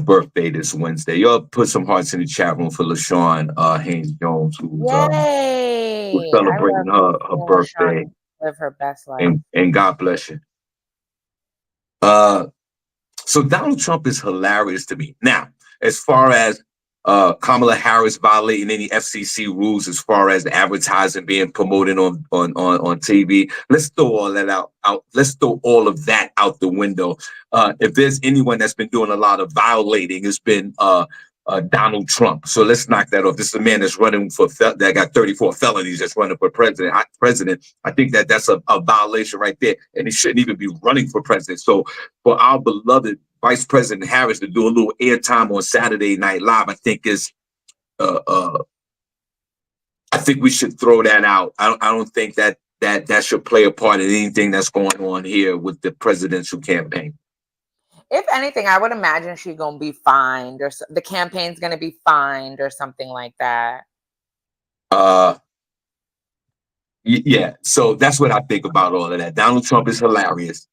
[SPEAKER 1] birthday this Wednesday. Y'all put some hearts in the chat room for LaShawn Haynes Jones, who's celebrating her birthday.
[SPEAKER 2] Live her best life.
[SPEAKER 1] And God bless you. So Donald Trump is hilarious to me. Now, as far as Kamala Harris violating any FCC rules as far as advertising being promoted on TV, let's throw all that out. Let's throw all of that out the window. If there's anyone that's been doing a lot of violating, it's been Donald Trump. So let's knock that off. This is a man that's running that got 34 felonies that's running for president. I think that's a violation right there, and he shouldn't even be running for president. So for our beloved Vice President Harris to do a little airtime on Saturday Night Live, I think is uh, uh, I think we should throw that out. I don't think that should play a part in anything that's going on here with the presidential campaign.
[SPEAKER 2] If anything, I would imagine she's gonna be fined, or the campaign's gonna be fined, or something like that.
[SPEAKER 1] Yeah. So that's what I think about all of that. Donald Trump is hilarious.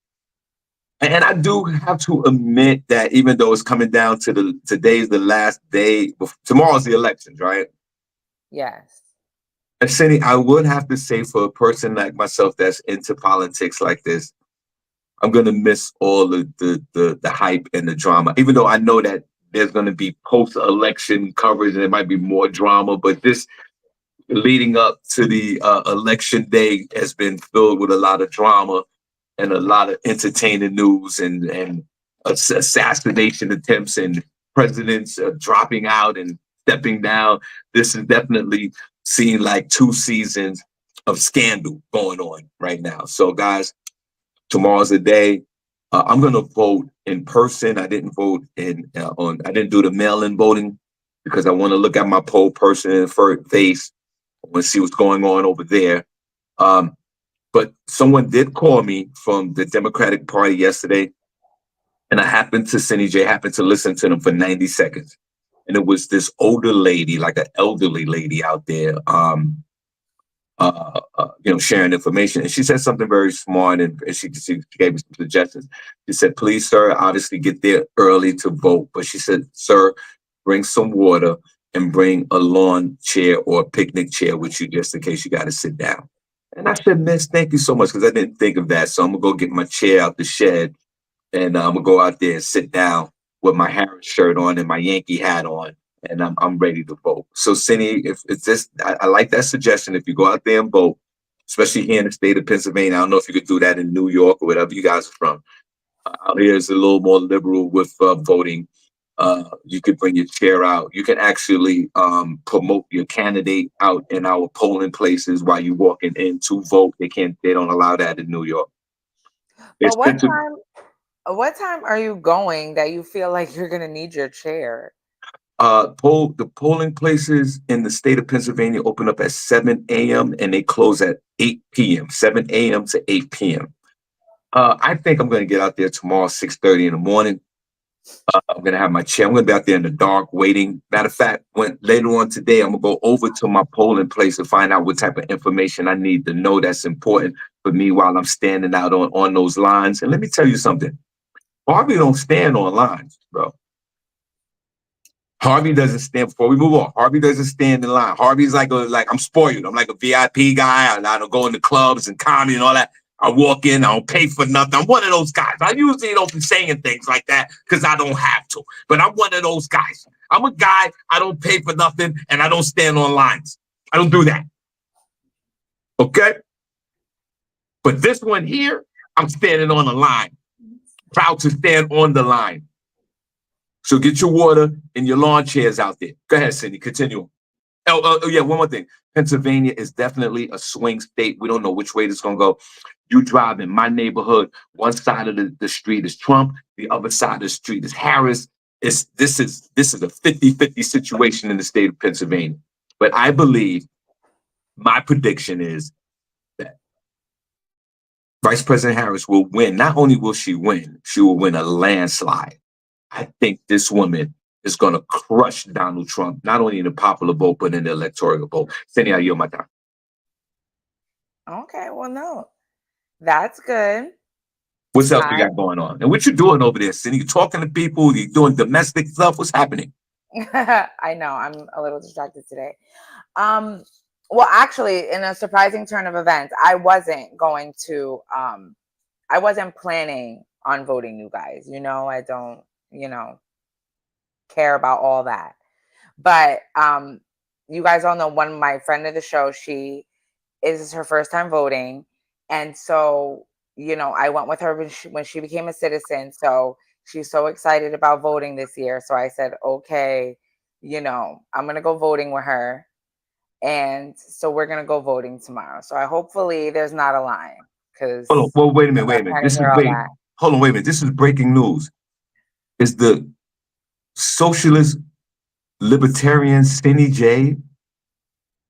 [SPEAKER 1] And I do have to admit that even though it's coming down to today's the last day, tomorrow's the elections, right?
[SPEAKER 2] Yes.
[SPEAKER 1] And Cindy, I would have to say for a person like myself that's into politics like this, I'm gonna miss all the hype and the drama. Even though I know that there's gonna be post-election coverage and there might be more drama, but this leading up to the election day has been filled with a lot of drama and a lot of entertaining news and assassination attempts and presidents dropping out and stepping down. This is definitely seen like 2 seasons of scandal going on right now. So, guys, tomorrow's the day. I'm going to vote in person. I didn't vote I didn't do the mail-in voting because I want to look at my poll person in the face. I want to see what's going on over there. But someone did call me from the Democratic Party yesterday, and I happened to happened to listen to them for 90 seconds. And it was this older lady, like an elderly lady out there, sharing information. And she said something very smart, and she gave me some suggestions. She said, please, sir, obviously get there early to vote. But she said, sir, bring some water and bring a lawn chair or a picnic chair with you just in case you got to sit down. And I said, miss, thank you so much, because I didn't think of that. So I'm going to go get my chair out the shed, and I'm going to go out there and sit down with my Harris shirt on and my Yankee hat on, and I'm ready to vote. So, Cindy, if it's this, I like that suggestion. If you go out there and vote, especially here in the state of Pennsylvania, I don't know if you could do that in New York or wherever you guys are from. Out here is a little more liberal with voting. You could bring your chair out. You can actually promote your candidate out in our polling places while you're walking in to vote. They don't allow that in New York.
[SPEAKER 2] But what time are you going that you feel like you're gonna need your chair?
[SPEAKER 1] The polling places in the state of Pennsylvania open up at 7 a.m. and they close at 8 p.m. 7 a.m. to 8 p.m. I think I'm going to get out there tomorrow, 6:30 in the morning. I'm going to have my chair. I'm going to be out there in the dark waiting. Matter of fact, later on today, I'm going to go over to my polling place to find out what type of information I need to know that's important for me while I'm standing out on those lines. And let me tell you something. Harvey don't stand on lines, bro. Harvey doesn't stand, before we move on, Harvey doesn't stand in line. Harvey's like I'm spoiled. I'm like a VIP guy. I don't go into clubs and comedy and all that. I walk in, I don't pay for nothing. I'm one of those guys. I usually don't be saying things like that because I don't have to. But I'm one of those guys. I'm a guy, I don't pay for nothing, and I don't stand on lines. I don't do that. Okay? But this one here, I'm standing on a line. Proud to stand on the line. So get your water and your lawn chairs out there. Go ahead, Cindy, continue. Yeah, one more thing. Pennsylvania is definitely a swing state. We don't know which way this is going to go. You drive in my neighborhood, one side of the street is Trump, the other side of the street is Harris. This is a 50-50 situation in the state of Pennsylvania. But I believe, my prediction is that Vice President Harris will win. Not only will she will win a landslide. I think this woman is going to crush Donald Trump, not only in the popular vote, but in the electoral vote. Cindy, I yield my time.
[SPEAKER 2] Okay, well, no, that's good.
[SPEAKER 1] What else you got going on? And what you doing over there, Cindy? You talking to people? You doing domestic stuff? What's happening?
[SPEAKER 2] I know, I'm a little distracted today. Well, actually, in a surprising turn of events, I wasn't planning on voting you guys. I don't, care about all that. But you guys all know my friend of the show, this is her first time voting. And so, I went with her when she became a citizen. So she's so excited about voting this year. So I said, okay, I'm going to go voting with her. And so we're going to go voting tomorrow. So hopefully there's not a line.
[SPEAKER 1] Hold on. Well, wait a minute. Hold on, wait a minute. This is breaking news. Is the socialist libertarian SennyJ,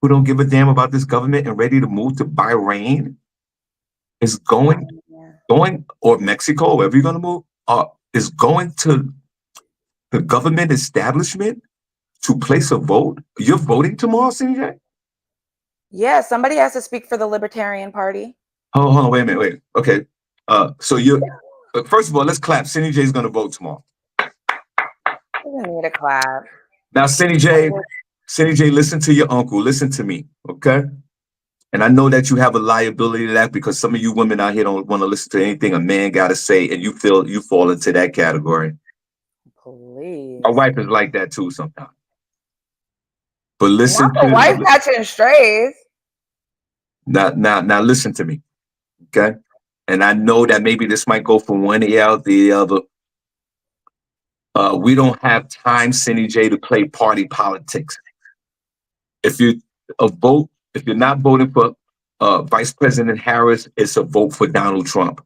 [SPEAKER 1] who don't give a damn about this government and ready to move to Bahrain, is going or Mexico, wherever you're gonna move, is going to the government establishment to place a vote. You're voting tomorrow, SennyJ?
[SPEAKER 2] Yeah, somebody has to speak for the Libertarian Party.
[SPEAKER 1] Hold on, wait a minute, wait. Okay. So you're first of all, let's clap. SennyJ is gonna vote tomorrow.
[SPEAKER 2] We need a clap.
[SPEAKER 1] Now, SennyJ, listen to your uncle. Listen to me, okay? And I know that you have a liability to that because some of you women out here don't want to listen to anything a man got to say, and you feel you fall into that category.
[SPEAKER 2] Please.
[SPEAKER 1] My wife is like that too sometimes. But listen
[SPEAKER 2] to wife catching strays.
[SPEAKER 1] Now, listen to me, okay? And I know that maybe this might go from one ear out the other. We don't have time, SennyJ, to play party politics. If you're not voting for Vice President Harris, it's a vote for Donald Trump.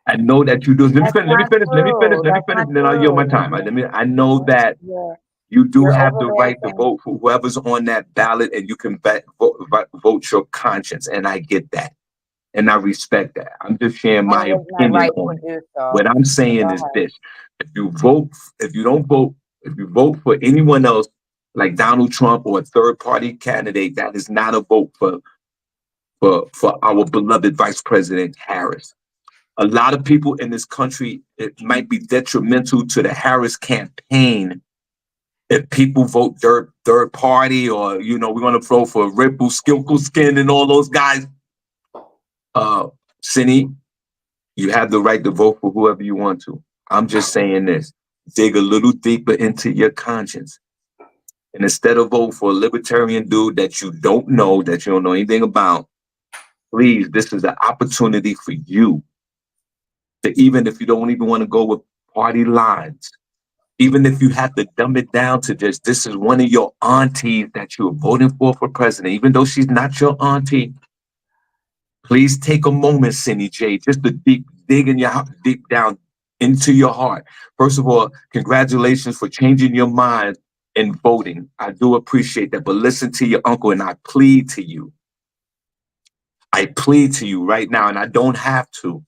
[SPEAKER 1] I know that you do. Let me finish, and then I'll yield my time. I know that you do have the right to vote for whoever's on that ballot, and you can vote your conscience, and I get that, and I respect that. I'm just sharing my opinion on it. What I'm saying is this: if you vote for anyone else, like Donald Trump or a third-party candidate, that is not a vote for our beloved Vice President Harris. A lot of people in this country, it might be detrimental to the Harris campaign if people vote third party, or we're going to throw for Ripple, Skin, and all those guys. Cindy, you have the right to vote for whoever you want to. I'm just saying this: dig a little deeper into your conscience, and instead of vote for a libertarian dude that you don't know anything about, please, this is an opportunity for you. Even if you don't even want to go with party lines, even if you have to dumb it down to just, this is one of your aunties that you're voting for president, even though she's not your auntie, please take a moment, SennyJ, just to dig deep down into your heart. First of all, congratulations for changing your mind and voting. I do appreciate that, but listen to your uncle, and I plead to you. I plead to you right now, and I don't have to,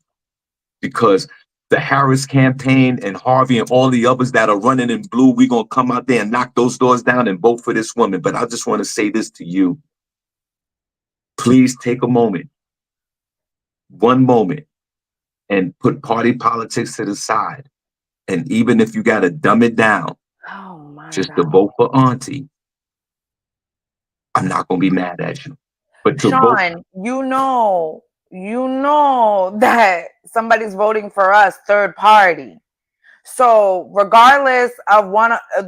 [SPEAKER 1] because the Harris campaign and Harvey and all the others that are running in blue, we're going to come out there and knock those doors down and vote for this woman. But I just want to say this to you. Please take a moment, one moment, and put party politics to the side. And even if you got to dumb it down, to vote for auntie, I'm not going to be mad at you. But to
[SPEAKER 2] Shawn,
[SPEAKER 1] vote,
[SPEAKER 2] you know that somebody's voting for us, third party. So regardless of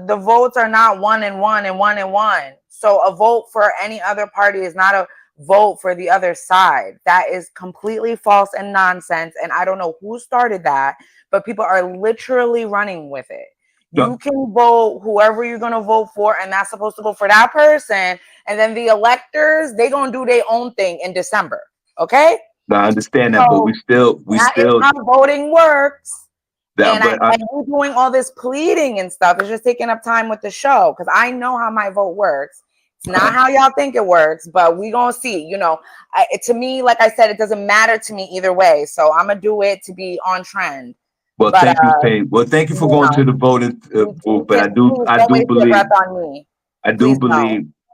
[SPEAKER 2] the votes are not 1 and 1 and 1 and 1. So a vote for any other party is not a vote for the other side. That is completely false and nonsense. And I don't know who started that, but people are literally running with it. You can vote whoever you're going to vote for, and that's supposed to go for that person. And then the electors, they going to do their own thing in December. Okay?
[SPEAKER 1] I understand that, but we still
[SPEAKER 2] is how voting works. And we're doing all this pleading and stuff. It's just taking up time with the show, because I know how my vote works. It's not how y'all think it works, but we gonna see. To me, like I said, it doesn't matter to me either way. So I'm gonna do it to be on trend.
[SPEAKER 1] Well, thank you, Faye. Well, thank you for going to the voting booth. But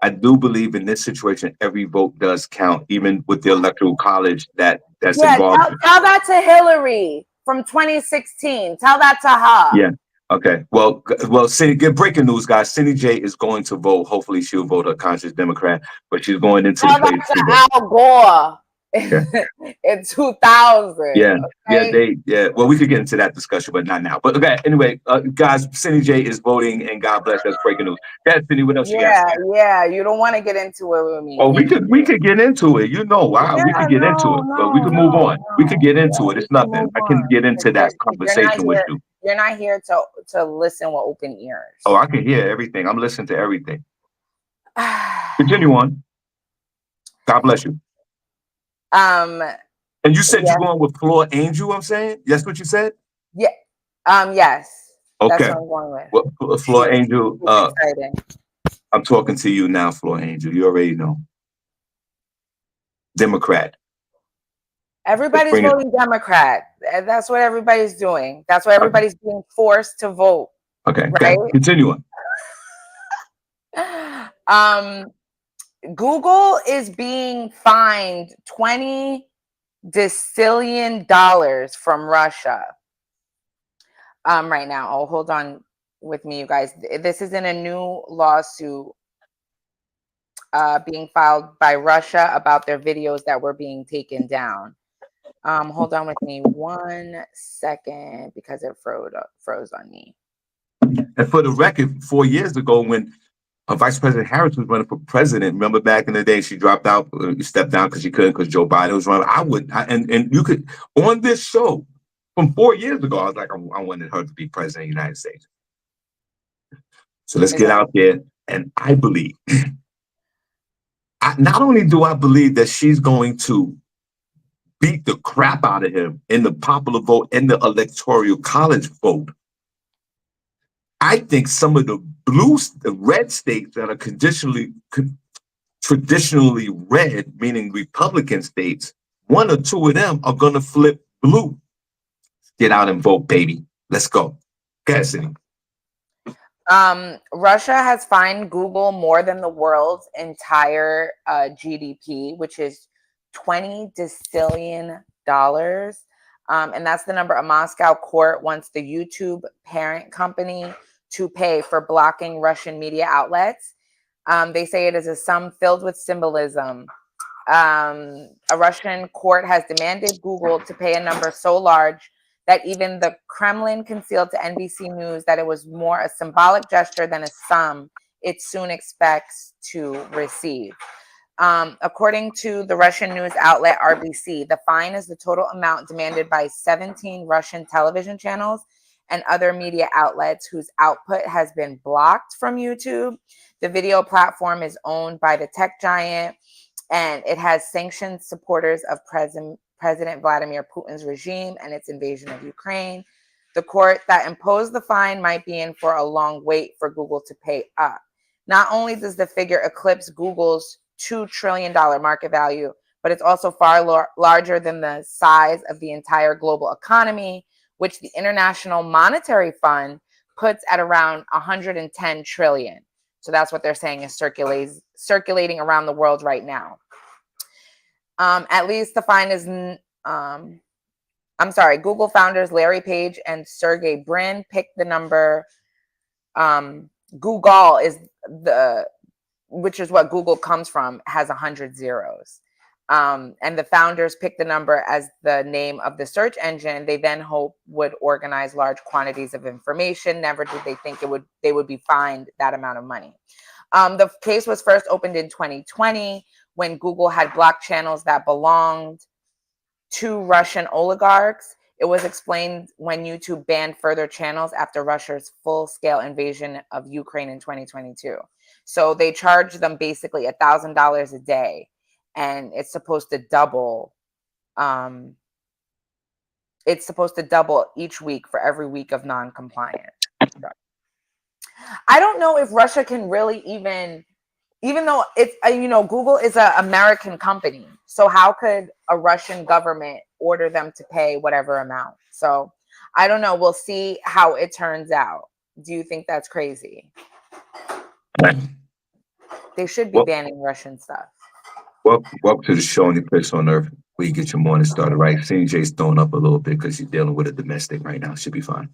[SPEAKER 1] I do believe in this situation, every vote does count, even with the electoral college that's involved.
[SPEAKER 2] Tell that to Hillary from 2016. Tell that to her.
[SPEAKER 1] Yeah. Okay. Well, get breaking news, guys. SennyJ is going to vote. Hopefully, she'll vote a conscious Democrat, but she's going into the place
[SPEAKER 2] to Al Gore. In 2000.
[SPEAKER 1] Yeah, Well, we could get into that discussion, but not now. But okay, anyway, guys, SennyJ is voting, and God bless. That's breaking news. That's Cindy. What else you got?
[SPEAKER 2] Yeah. You don't want to get into it with me.
[SPEAKER 1] Oh, we could get into it. We could get into it, but we could move on. We could get into it. It's nothing. I can get into that conversation with you.
[SPEAKER 2] You're not here to listen with open ears.
[SPEAKER 1] Oh, I can hear everything. I'm listening to everything. Continue on. God bless you. And you said you're going with Floor Angel, I'm saying? That's what you said?
[SPEAKER 2] Yeah. Yes. That's
[SPEAKER 1] Okay.
[SPEAKER 2] what I'm going with.
[SPEAKER 1] Well, Floor Angel,
[SPEAKER 2] Super exciting.
[SPEAKER 1] I'm talking to you now, Floor Angel. You already know. Democrat.
[SPEAKER 2] Everybody's
[SPEAKER 1] Bring it.
[SPEAKER 2] voting Democrat. That's what everybody's doing. That's why everybody's being forced to vote.
[SPEAKER 1] Okay.
[SPEAKER 2] Right?
[SPEAKER 1] Okay. Continue on.
[SPEAKER 2] Google is being fined $20 decillion from Russia right now. Oh, hold on with me, you guys. This is in a new lawsuit being filed by Russia about their videos that were being taken down. Hold on with me 1 second because it froze on me.
[SPEAKER 1] And for the record, 4 years ago, when Vice President Harris was running for president, remember back in the day, she dropped out, stepped down because she couldn't, because Joe Biden was running. And you could, on this show from 4 years ago, I was like, I wanted her to be president of the United States. So let's get out there. And I believe, not only do I believe that she's going to beat the crap out of him in the popular vote and the electoral college vote, I think some of the red states that are traditionally red, meaning Republican states, 1 or 2 of them are going to flip blue. Get out and vote, baby. Let's go. Cassidy.
[SPEAKER 2] Russia has fined Google more than the world's entire GDP, which is $20 decillion. And that's the number a Moscow court wants the YouTube parent company to pay for blocking Russian media outlets. They say it is a sum filled with symbolism. A Russian court has demanded Google to pay a number so large that even the Kremlin concealed to NBC News that it was more a symbolic gesture than a sum it soon expects to receive. According to the Russian news outlet RBC, the fine is the total amount demanded by 17 Russian television channels and other media outlets whose output has been blocked from YouTube. The video platform is owned by the tech giant, and it has sanctioned supporters of President Vladimir Putin's regime and its invasion of Ukraine. The court that imposed the fine might be in for a long wait for Google to pay up. Not only does the figure eclipse Google's $2 trillion market value, but it's also far larger than the size of the entire global economy, which the International Monetary Fund puts at around 110 trillion. So that's what they're saying is circulating around the world right now. At least the fine is, Google founders Larry Page and Sergey Brin picked the number. Google is which is what Google comes from, has 100 zeros. And the founders picked the number as the name of the search engine they then hope would organize large quantities of information. Never did they think they would be fined that amount of money. The case was first opened in 2020 when Google had blocked channels that belonged to Russian oligarchs. It was explained when YouTube banned further channels after Russia's full-scale invasion of Ukraine in 2022. So they charge them basically $1,000 a day, and it's supposed to double. It's supposed to double each week for every week of non-compliance. I don't know if Russia can really even though it's, Google is an American company. So how could a Russian government order them to pay whatever amount? So I don't know. We'll see how it turns out. Do you think that's crazy? They should be banning Russian stuff.
[SPEAKER 1] Welcome to the show on your place on earth where you get your morning started, right? SennyJ's throwing up a little bit because she's dealing with a domestic right now. Should be fine.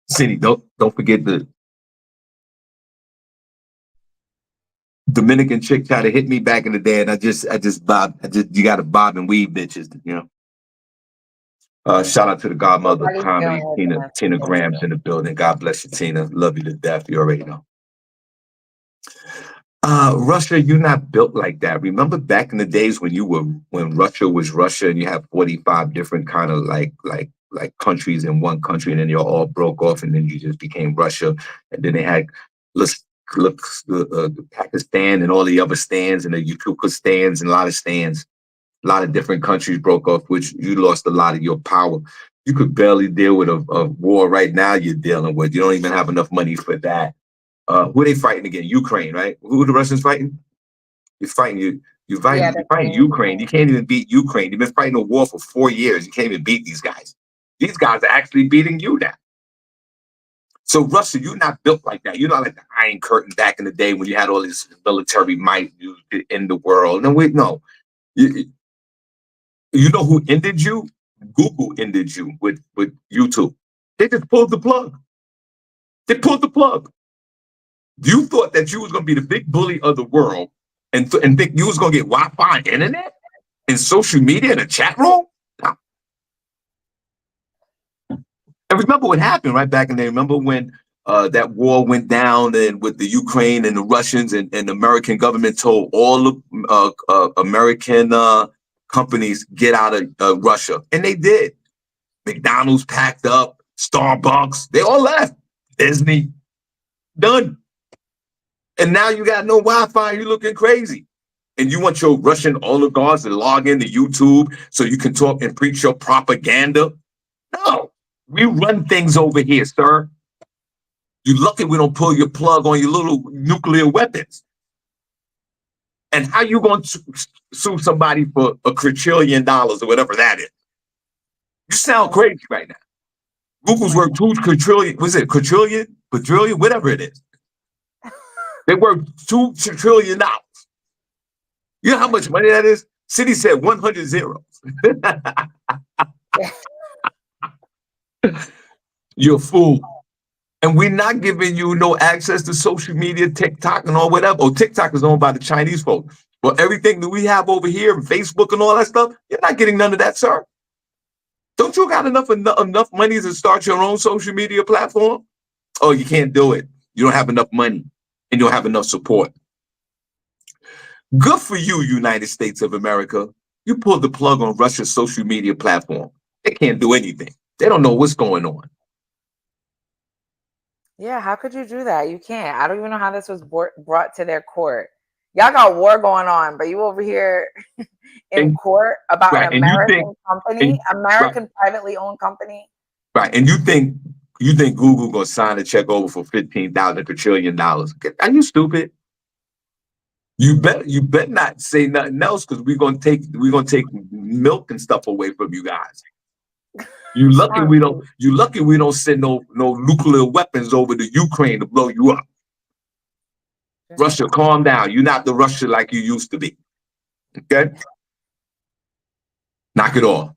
[SPEAKER 1] Cindy, don't forget the Dominican chick tried to hit me back in the day, and I just you got to bob and weave, bitches, Shout out to the godmother of comedy, Tina Graham's in the building. God bless you, Tina. Love you to death. You already know. Russia, you're not built like that. Remember back in the days when Russia was Russia and you have 45 different kind of like countries in one country, and then you all broke off, and then you just became Russia, and then they had Pakistan and all the other stands and the Yakutka stands and a lot of stands. A lot of different countries broke off, which you lost a lot of your power. You could barely deal with a war right now you're dealing with. You don't even have enough money for that. Who are they fighting again? Ukraine, right? Who are the Russians fighting? You're fighting
[SPEAKER 2] Yeah,
[SPEAKER 1] you're
[SPEAKER 2] they're
[SPEAKER 1] fighting
[SPEAKER 2] fighting
[SPEAKER 1] Ukraine. You can't even beat Ukraine. You've been fighting a war for 4 years. You can't even beat these guys. These guys are actually beating you now. So Russia, you're not built like that. You're not like the Iron Curtain back in the day when you had all this military might in the world. No. You, you know who ended you? Google ended you with YouTube. They just pulled the plug. They pulled the plug. You thought that you was going to be the big bully of the world and think you was going to get Wi-Fi and internet and social media and a chat room? No. And remember what happened right back in there. Remember when that war went down and with the Ukraine and the Russians and the American government told all the American companies get out of Russia. And they did. McDonald's packed up, Starbucks, they all left. Disney, done. And now you got no Wi-Fi, you're looking crazy. And you want your Russian oligarchs to log into YouTube so you can talk and preach your propaganda? No, we run things over here, sir. You're lucky we don't pull your plug on your little nuclear weapons. And how you going to sue somebody for $1 quadrillion or whatever that is? You sound crazy right now. Google's worth 2 quadrillion, was it quadrillion, whatever it is. They worth $2 trillion. You know how much money that is? City said 100 zeros. You're a fool. And we're not giving you no access to social media, TikTok and all whatever. Oh, TikTok is owned by the Chinese folks. But everything that we have over here, Facebook and all that stuff, you're not getting none of that, sir. Don't you got enough money to start your own social media platform? Oh, you can't do it. You don't have enough money and you don't have enough support. Good for you, United States of America. You pulled the plug on Russia's social media platform. They can't do anything. They don't know what's going on.
[SPEAKER 2] Yeah, how could you do that? You can't. I don't even know how this was brought to their court. Y'all got war going on, but you over here in court about an American company, American privately owned company.
[SPEAKER 1] Right. And you think Google gonna sign a check over for $15,000 quadrillion? Are you stupid? You bet not say nothing else because we're gonna take milk and stuff away from you guys. You lucky we don't send no nuclear weapons over to Ukraine to blow you up. Russia, calm down. You're not the Russia like you used to be. Okay? Knock it off.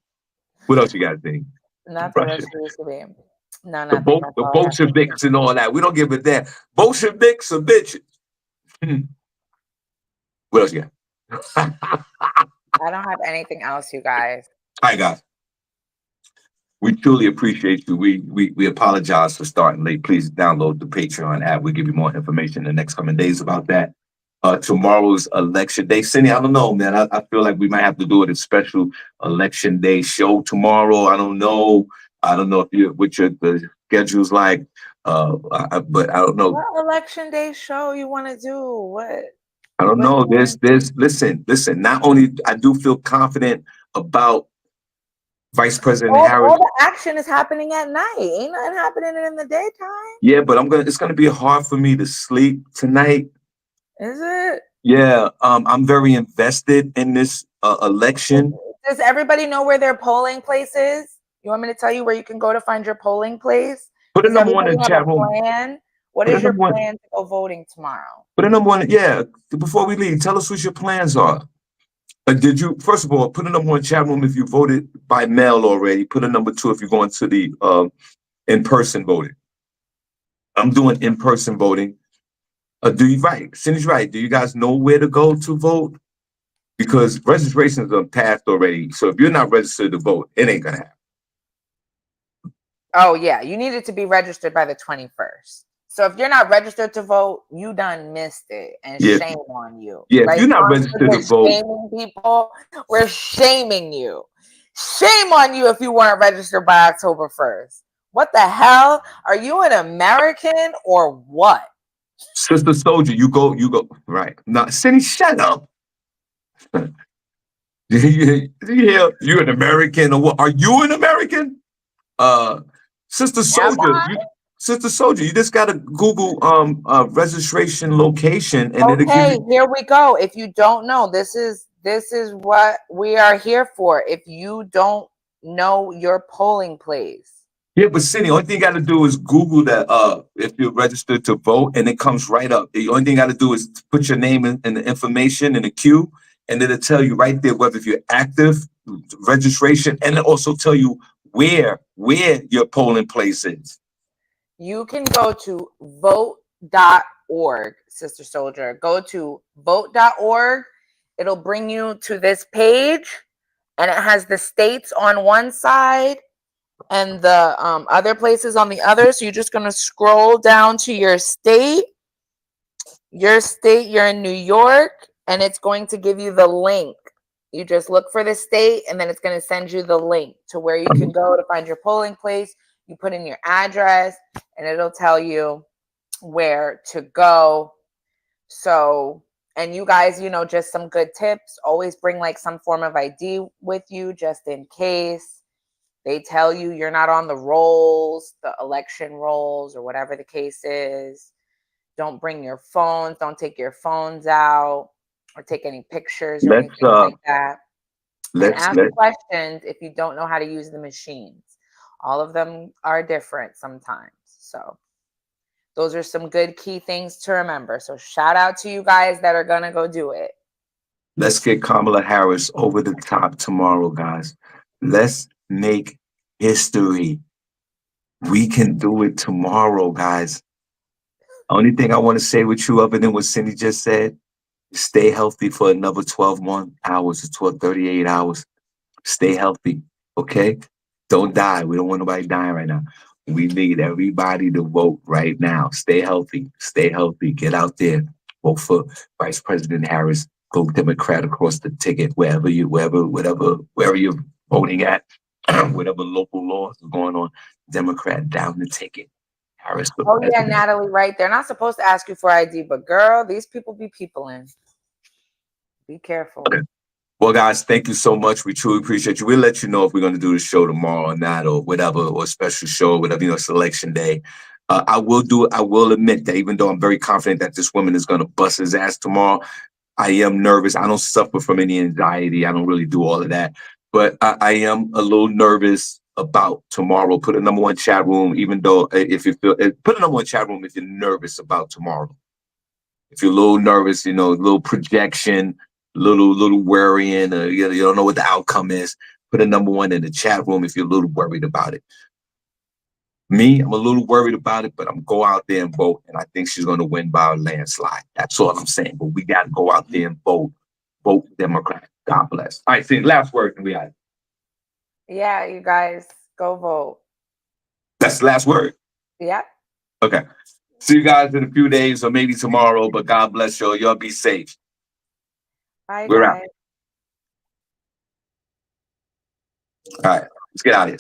[SPEAKER 1] What else you got to think?
[SPEAKER 2] Not the Russia used to be. No,
[SPEAKER 1] the Bolsheviks and all that. We don't give a damn. Bolsheviks are bitches. What else you got?
[SPEAKER 2] I don't have anything else, you guys.
[SPEAKER 1] All right, guys. We truly appreciate you. We apologize for starting late. Please download the Patreon app. We'll give you more information in the next coming days about that. Tomorrow's election day. Cindy, I don't know, man. I feel like we might have to do it a special election day show tomorrow. I don't know. I don't know if the schedule's like, but I don't know.
[SPEAKER 2] What election day show you want to do? What?
[SPEAKER 1] I don't know. Listen. Not only I do feel confident about Vice President Harris.
[SPEAKER 2] All the action is happening at night. Ain't nothing happening in the daytime.
[SPEAKER 1] Yeah, but it's gonna be hard for me to sleep tonight.
[SPEAKER 2] Is it?
[SPEAKER 1] Yeah. I'm very invested in this election.
[SPEAKER 2] Does everybody know where their polling place is? You want me to tell you where you can go to find your polling place?
[SPEAKER 1] Put a number one in the chat room.
[SPEAKER 2] What is your plan to go voting tomorrow?
[SPEAKER 1] Put a number one. Yeah. Before we leave, tell us what your plans are. Did you, first of all, put a number one chat room if you voted by mail already. Put a number 2 if you're going to the in-person voting. I'm doing in-person voting. Cindy's right. Do you guys know where to go to vote? Because registrations are passed already. So if you're not registered to vote, it ain't gonna happen.
[SPEAKER 2] Oh yeah, you needed to be registered by the 21st. So if you're not registered to vote, you done missed it, and shame on you.
[SPEAKER 1] Yeah, right? If you're not registered to vote,
[SPEAKER 2] shaming people. We're shaming you. Shame on you if you weren't registered by October 1st. What the hell? Are you an American or what?
[SPEAKER 1] Sister Soldier, you go. Right now, Cindy, shut up. You're an American or what? Are you an American? Uh, Sister
[SPEAKER 2] Am
[SPEAKER 1] Soldier,
[SPEAKER 2] I?
[SPEAKER 1] Sister Soldier, you just gotta Google registration location and it'll give
[SPEAKER 2] Okay,
[SPEAKER 1] you.
[SPEAKER 2] here we go. If you don't know, this is what we are here for. If you don't know your polling place,
[SPEAKER 1] Yeah, but Cindy, only thing you gotta do is Google that if you're registered to vote and it comes right up. The only thing you gotta do is put your name in, and the information in the queue, and it'll tell you right there whether if you're active registration, and it'll also tell you where your polling place is.
[SPEAKER 2] you can go to vote.org, Sister Soldier. Go to vote.org. It'll bring you to this page, and it has the states on one side and the other places on the other. So you're just going to scroll down to your state. You're in New York, and it's going to give you the link. You just look for the state, and then it's going to send you the link to where you can go to find your polling place. You put in your address, and it'll tell you where to go. So, and you guys, just some good tips. Always bring like some form of ID with you just in case. They tell you you're not on the rolls, the election rolls, or whatever the case is. Don't bring your phones. Don't take your phones out or take any pictures or
[SPEAKER 1] Let's
[SPEAKER 2] anything like that. And
[SPEAKER 1] let's
[SPEAKER 2] ask
[SPEAKER 1] let
[SPEAKER 2] questions if you don't know how to use the machines. All of them are different sometimes. So those are some good key things to remember. So shout out to you guys that are going to go do it.
[SPEAKER 1] let's get Kamala Harris over the top tomorrow, guys. Let's make history. We can do it tomorrow, guys. Only thing I want to say with you, other than what Cindy just said, stay healthy for another 12 hours or 38 hours. Stay healthy, okay? Don't die. We don't want nobody dying right now. We need everybody to vote right now. Stay healthy. Stay healthy. Get out there. Vote for Vice President Harris. Go Democrat across the ticket, wherever you're voting at, whatever local laws are going on. Democrat down the ticket. Harris for
[SPEAKER 2] Oh, yeah,
[SPEAKER 1] president.
[SPEAKER 2] Natalie, right. They're not supposed to ask you for ID, but girl, these people be peopling. Be careful.
[SPEAKER 1] Well, guys, thank you so much. We truly appreciate you. We'll let you know if we're going to do the show tomorrow or not, or whatever, or a special show, whatever, selection day. I will admit that even though I'm very confident that this woman is going to bust his ass tomorrow, I am nervous. I don't suffer from any anxiety. I don't really do all of that. But I am a little nervous about tomorrow. Put a number one chat room, even though if you feel, put a number one chat room if you're nervous about tomorrow. If you're a little nervous, a little projection, little worrying, you don't know what the outcome is, put a number one in the chat room if you're a little worried about it. Me, I'm a little worried about it, but I'm go out there and vote, and I think she's going to win by a landslide. That's all I'm saying. But we got to go out there and vote Democrat. God bless. All right, see, last word, we got.
[SPEAKER 2] Yeah, you guys go vote.
[SPEAKER 1] That's the last word.
[SPEAKER 2] Yeah.
[SPEAKER 1] Okay. See you guys in a few days or maybe tomorrow. But God bless y'all. Y'all be safe.
[SPEAKER 2] Bye,
[SPEAKER 1] We're out.
[SPEAKER 2] guys.
[SPEAKER 1] All right, let's get out of here.